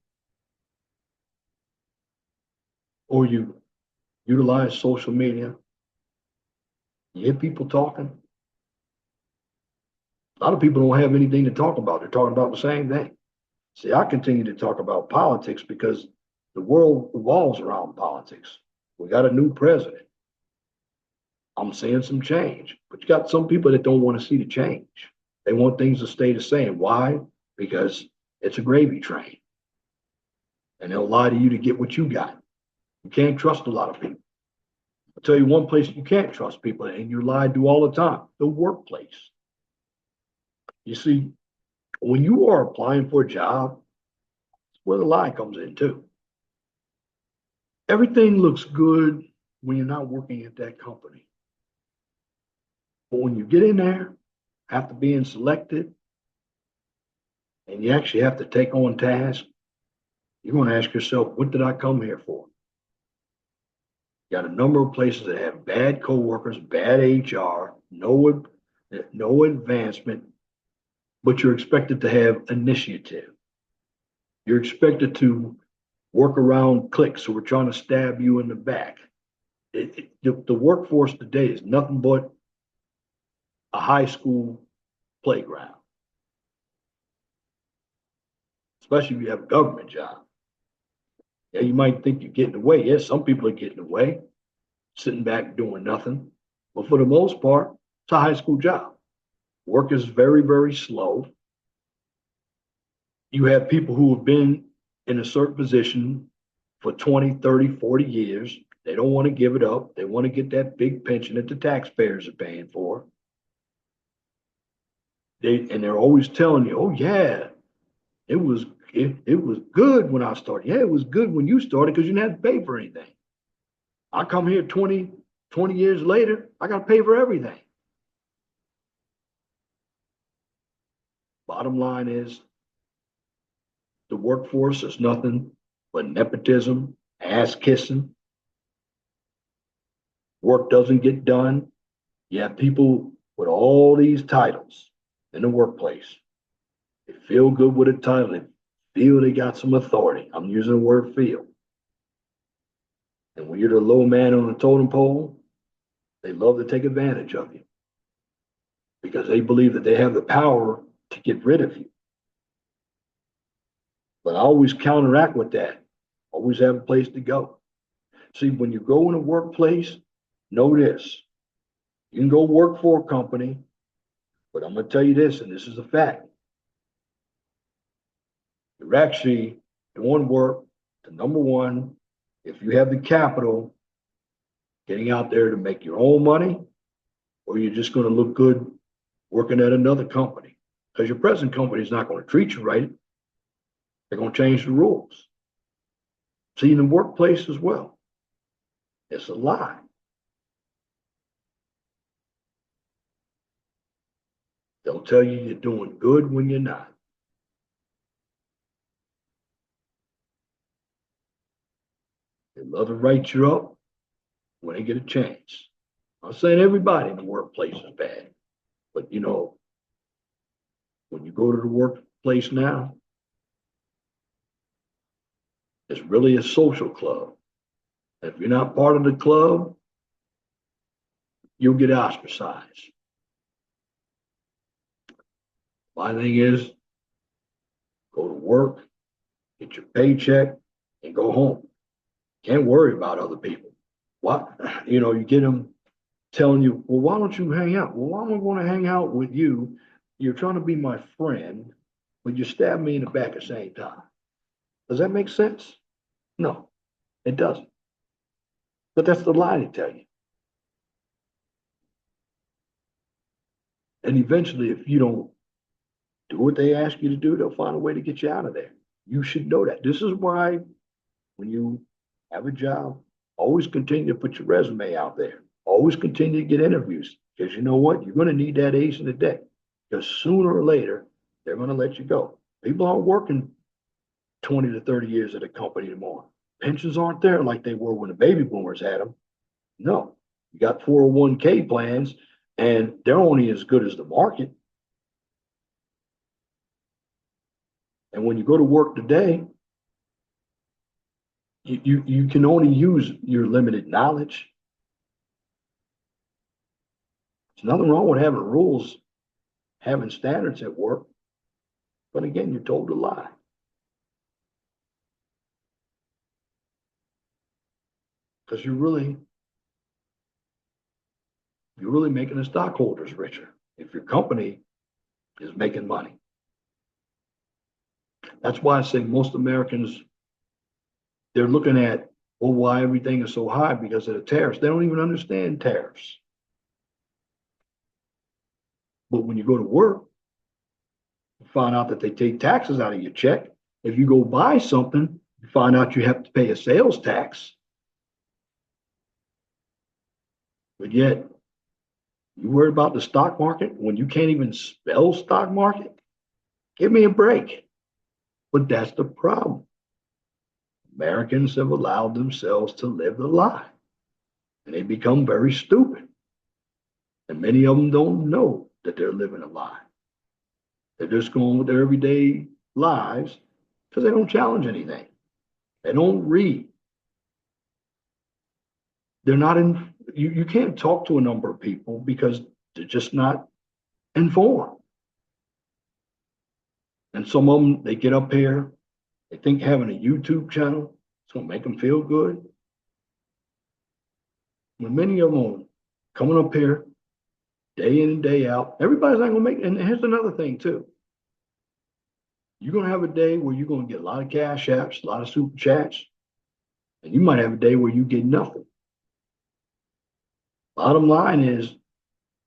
or you utilize social media, you hear people talking. A lot of people don't have anything to talk about. They're talking about the same thing. See, I continue to talk about politics because the world revolves around politics. We got a new president. I'm seeing some change, but you got some people that don't want to see the change. They want things to stay the same. Why? Because it's a gravy train. And they'll lie to you to get what you got. You can't trust a lot of people. I'll tell you one place you can't trust people, and you're lied to all the time, the workplace. You see, when you are applying for a job, that's where the lie comes in too. Everything looks good when you're not working at that company. But when you get in there, after being selected, and you actually have to take on tasks, you're going to ask yourself, what did I come here for? You got a number of places that have bad coworkers, bad HR, no advancement, but you're expected to have initiative. You're expected to work around cliques who are trying to stab you in the back. The workforce today is nothing but a high school playground, especially if you have a government job. Yeah, you might think you're getting away. Yes, some people are getting away, sitting back doing nothing. But for the most part, it's a high school job. Work is very, very slow. You have people who have been in a certain position for 20, 30, 40 years. They don't want to give it up. They want to get that big pension that the taxpayers are paying for. They're always telling you, oh yeah, it was good when I started. Yeah, it was good when you started because you didn't have to pay for anything. I come here 20 years later, I got to pay for everything. Bottom line is the workforce is nothing but nepotism, ass kissing. Work doesn't get done. You have people with all these titles in the workplace. They feel good with a title. They feel they got some authority. I'm using the word feel. And when you're the low man on the totem pole, they love to take advantage of you because they believe that they have the power to get rid of you. But I always counteract with that. Always have a place to go. See, when you go in a workplace, know this. You can go work for a company, but I'm going to tell you this, and this is a fact. You're actually doing work to number one, if you have the capital, getting out there to make your own money, or you're just going to look good working at another company. Because your present company is not going to treat you right. They're going to change the rules. See, in the workplace as well. It's a lie. They'll tell you you're doing good when you're not. They love to write you up when they get a chance. I'm saying everybody in the workplace is bad, but when you go to the workplace now, it's really a social club. If you're not part of the club, you'll get ostracized. My thing is, go to work, get your paycheck, and go home. Can't worry about other people. What? You get them telling you, well, why don't you hang out? Well, why am I going to hang out with you? You're trying to be my friend, but you stab me in the back at the same time. Does that make sense? No, it doesn't. But that's the lie they tell you. And eventually, if you don't do what they ask you to do, they'll find a way to get you out of there. You should know that. This is why when you have a job, always continue to put your resume out there. Always continue to get interviews because you know what? You're going to need that ace in the deck because sooner or later, they're going to let you go. People aren't working 20 to 30 years at a company anymore. Pensions aren't there like they were when the baby boomers had them. No, you got 401k plans and they're only as good as the market. And when you go to work today, you can only use your limited knowledge. There's nothing wrong with having rules, having standards at work. But again, you're told to lie. Because you're really making the stockholders richer if your company is making money. That's why I say most Americans, they're looking at, well, why everything is so high because of the tariffs. They don't even understand tariffs. But when you go to work, you find out that they take taxes out of your check. If you go buy something, you find out you have to pay a sales tax. But yet, you worry about the stock market when you can't even spell stock market? Give me a break. But that's the problem. Americans have allowed themselves to live the lie. And they become very stupid. And many of them don't know that they're living a lie. They're just going with their everyday lives because they don't challenge anything. They don't read. They're not in, you can't talk to a number of people because they're just not informed. And some of them, they get up here, they think having a YouTube channel is going to make them feel good. When many of them are coming up here day in and day out, everybody's not going to make, and here's another thing too. You're going to have a day where you're going to get a lot of cash apps, a lot of super chats, and you might have a day where you get nothing. Bottom line is,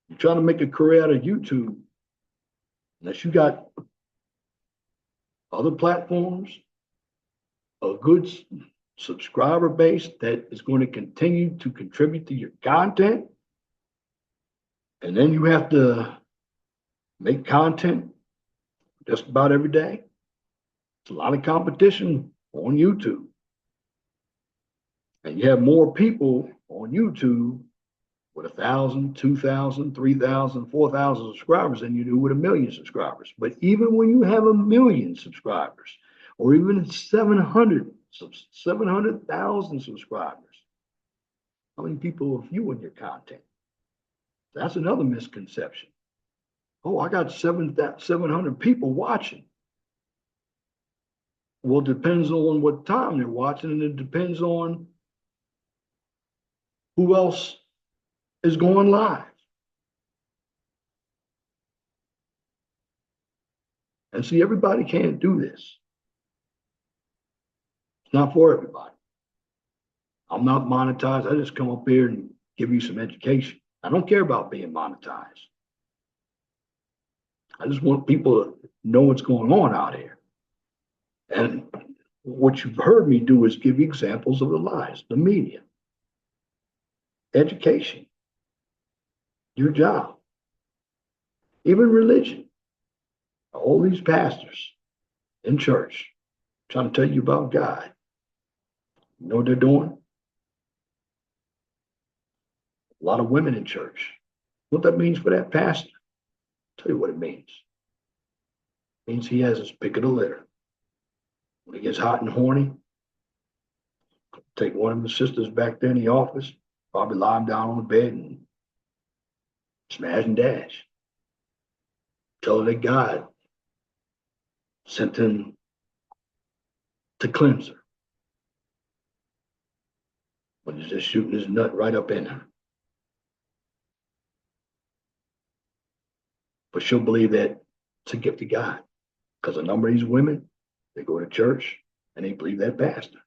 you're trying to make a career out of YouTube, unless you got other platforms, a good subscriber base that is going to continue to contribute to your content, and then you have to make content just about every day. It's a lot of competition on YouTube. And you have more people on YouTube with 1,000, 2,000, 3,000, 4,000 subscribers than you do with 1,000,000 subscribers. But even when you have 1,000,000 subscribers, or even 700,000 subscribers, How many people are viewing your content? That's another misconception. Oh, I got 700 people watching. Well, it depends on what time they're watching, and it depends on who else is going live. And see, everybody can't do this. It's not for everybody. I'm not monetized. I just come up here and give you some education. I don't care about being monetized. I just want people to know what's going on out here. And what you've heard me do is give examples of the lies, the media, education, your job, even religion. All these pastors in church trying to tell you about God. You know what they're doing? A lot of women in church. What that means for that pastor? I'll tell you what it means. It means he has his pick of the litter. When he gets hot and horny, take one of the sisters back there in the office, probably lie him down on the bed and smash and dash. Tell her that God sent him to cleanse her. But he's just shooting his nut right up in her. But she'll believe that it's a gift of God. Because a number of these women, they go to church and they believe that pastor.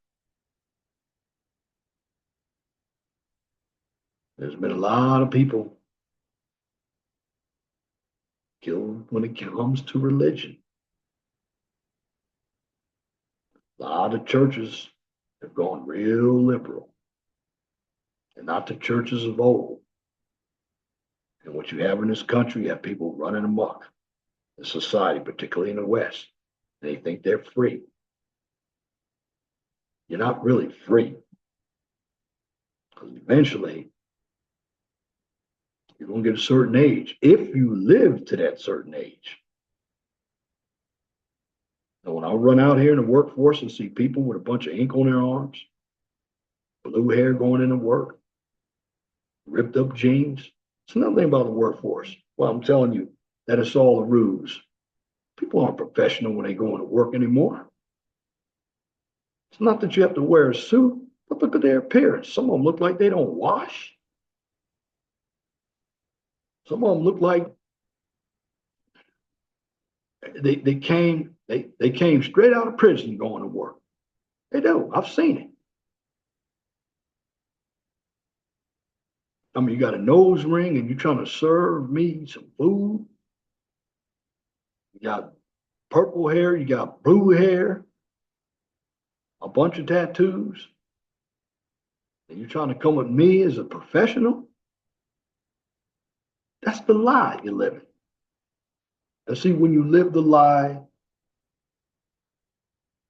There's been a lot of people killed when it comes to religion. A lot of churches have gone real liberal, and not the churches of old. And what you have in this country, you have people running amok in society, particularly in the West. They think they're free. You're not really free. Because eventually, you're going to get a certain age, if you live to that certain age. And when I run out here in the workforce and see people with a bunch of ink on their arms, blue hair going into work, ripped up jeans, it's another thing about the workforce. Well, I'm telling you that it's all a ruse. People aren't professional when they go into work anymore. It's not that you have to wear a suit, but look at their appearance. Some of them look like they don't wash. Some of them look like they came straight out of prison going to work. They do. I've seen it. I mean, you got a nose ring and you're trying to serve me some food. You got purple hair, you got blue hair, a bunch of tattoos, and you're trying to come with me as a professional. That's the lie you're living. And see, when you live the lie,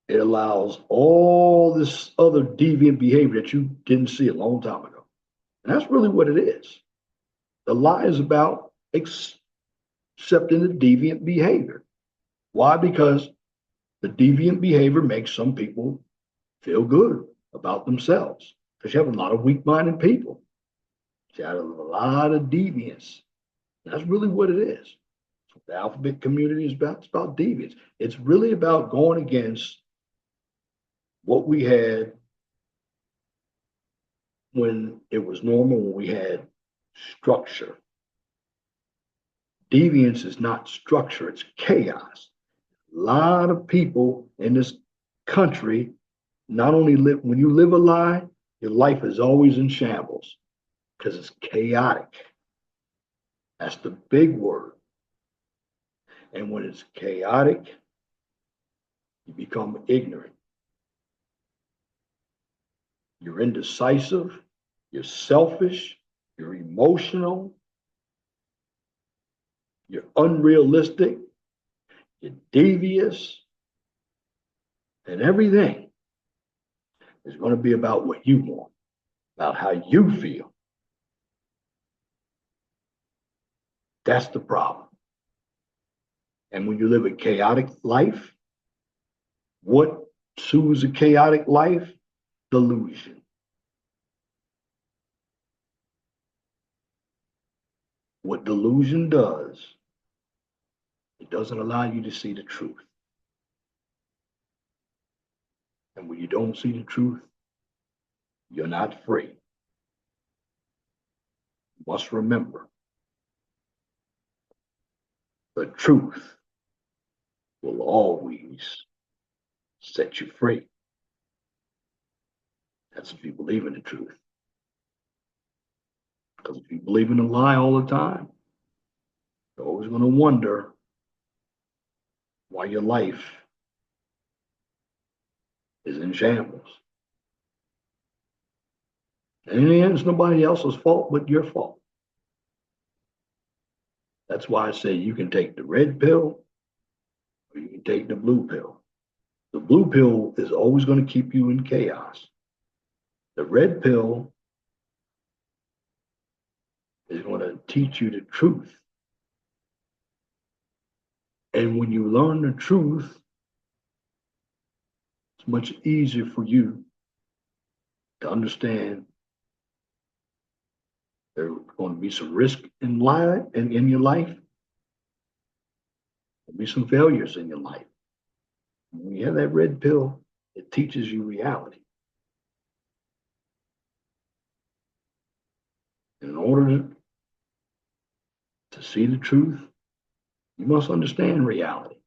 it allows all this other deviant behavior that you didn't see a long time ago. And that's really what it is. The lie is about accepting the deviant behavior. Why? Because the deviant behavior makes some people feel good about themselves. Because you have a lot of weak-minded people. You have a lot of deviance. That's really what it is. The alphabet community is about, it's about deviance. It's really about going against what we had when it was normal, when we had structure. Deviance is not structure, it's chaos. A lot of people in this country not only live, when you live a lie, your life is always in shambles because it's chaotic. That's the big word. And when it's chaotic, you become ignorant. You're indecisive, you're selfish, you're emotional, you're unrealistic, you're devious, and everything is going to be about what you want, about how you feel. That's the problem. And when you live a chaotic life, what soothes a chaotic life? Delusion. what delusion does, it doesn't allow you to see the truth. And when you don't see the truth, you're not free. You must remember, the truth will always set you free. That's if you believe in the truth. Because if you believe in a lie all the time, you're always going to wonder why your life is in shambles. And in the end, it's nobody else's fault but your fault. That's why I say you can take the red pill or you can take the blue pill. The blue pill is always going to keep you in chaos. The red pill is going to teach you the truth. And when you learn the truth, it's much easier for you to understand there's going to be some risk in life and in your life. There'll be some failures in your life. When you have that red pill, it teaches you reality. In order to see the truth, you must understand reality.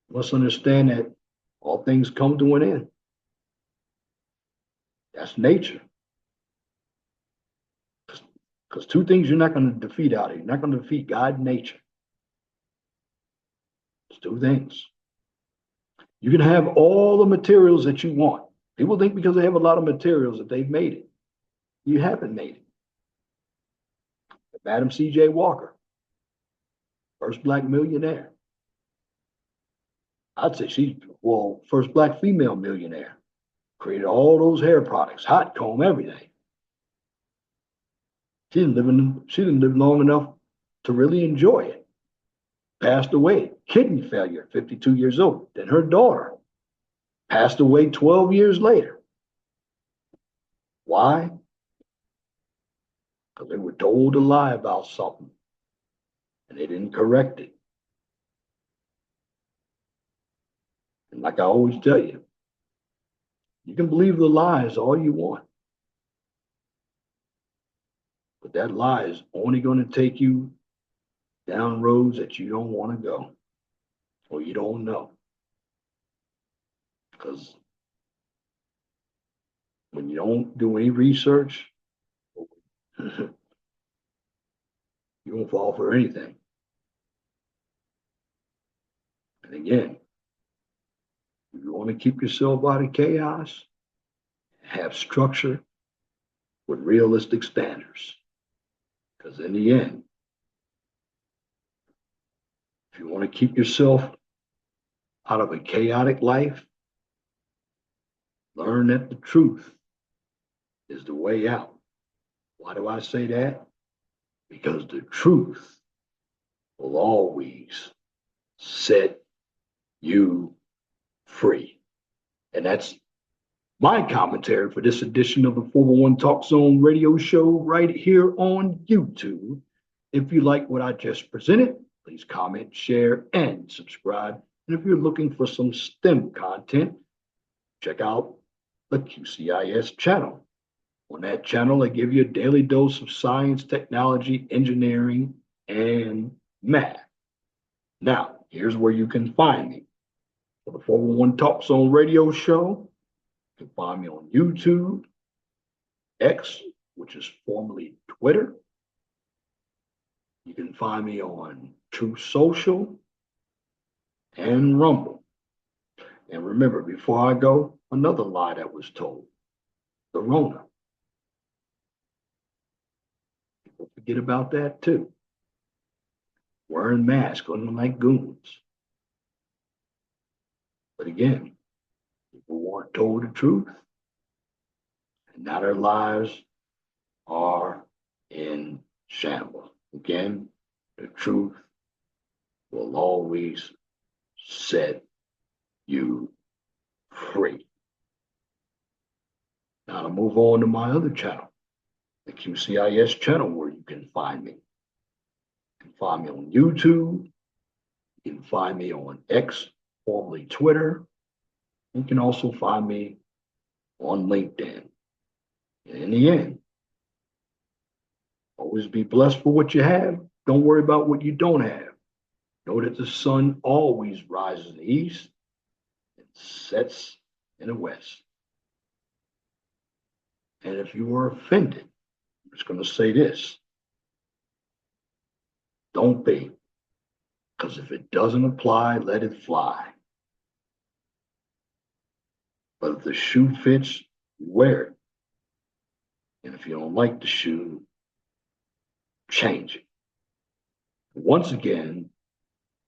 You must understand that all things come to an end. That's nature. Because two things you're not going to defeat out here. You're not going to defeat God and nature. It's two things. You can have all the materials that you want. People think because they have a lot of materials that they've made it. You haven't made it. Madam C.J. Walker, first black millionaire. I'd say she's, well, first black female millionaire. Created all those hair products, hot comb, everything. She didn't live long enough to really enjoy it. Passed away, kidney failure at 52 years old. Then her daughter passed away 12 years later. Why? Because they were told a lie about something and they didn't correct it. And like I always tell you, you can believe the lies all you want. But that lie is only going to take you down roads that you don't want to go or you don't know. Because when you don't do any research, you won't fall for anything. And again, if you want to keep yourself out of chaos, have structure with realistic standards. Because in the end, if you want to keep yourself out of a chaotic life, learn that the truth is the way out. Why do I say that? Because the truth will always set you free. And that's my commentary for this edition of the 401 Talk Zone radio show right here on YouTube. If you like what I just presented, please comment, share, and subscribe. And if you're looking for some STEM content, check out the QCIS channel. On that channel, I give you a daily dose of science, technology, engineering, and math. Now, here's where you can find me. For the 401 Talk Zone radio show, you can find me on YouTube, X, which is formerly Twitter. You can find me on True Social and Rumble. And remember, before I go, another lie that was told, the Rona. People forget about that too. Wearing masks, looking like goons. But again, people weren't told the truth, and now their lives are in shambles. Again, the truth will always set you free. Now to move on to my other channel, the QCIS channel where you can find me. You can find me on YouTube. You can find me on X, formerly Twitter. You can also find me on LinkedIn. And in the end, always be blessed for what you have. Don't worry about what you don't have. Know that the sun always rises in the east and sets in the west. And if you are offended, I'm just going to say this. Don't be. Because if it doesn't apply, let it fly. But if the shoe fits, wear it. And if you don't like the shoe, change it. Once again,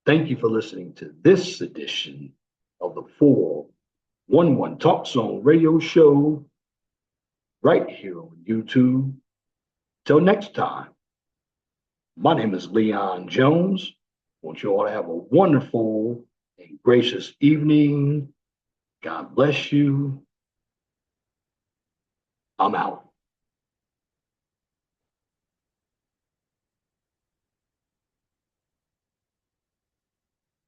thank you for listening to this edition of the 411 Talk Zone radio show right here on YouTube. Till next time, my name is Leon Jones. I want you all to have a wonderful and gracious evening. God bless you. I'm out.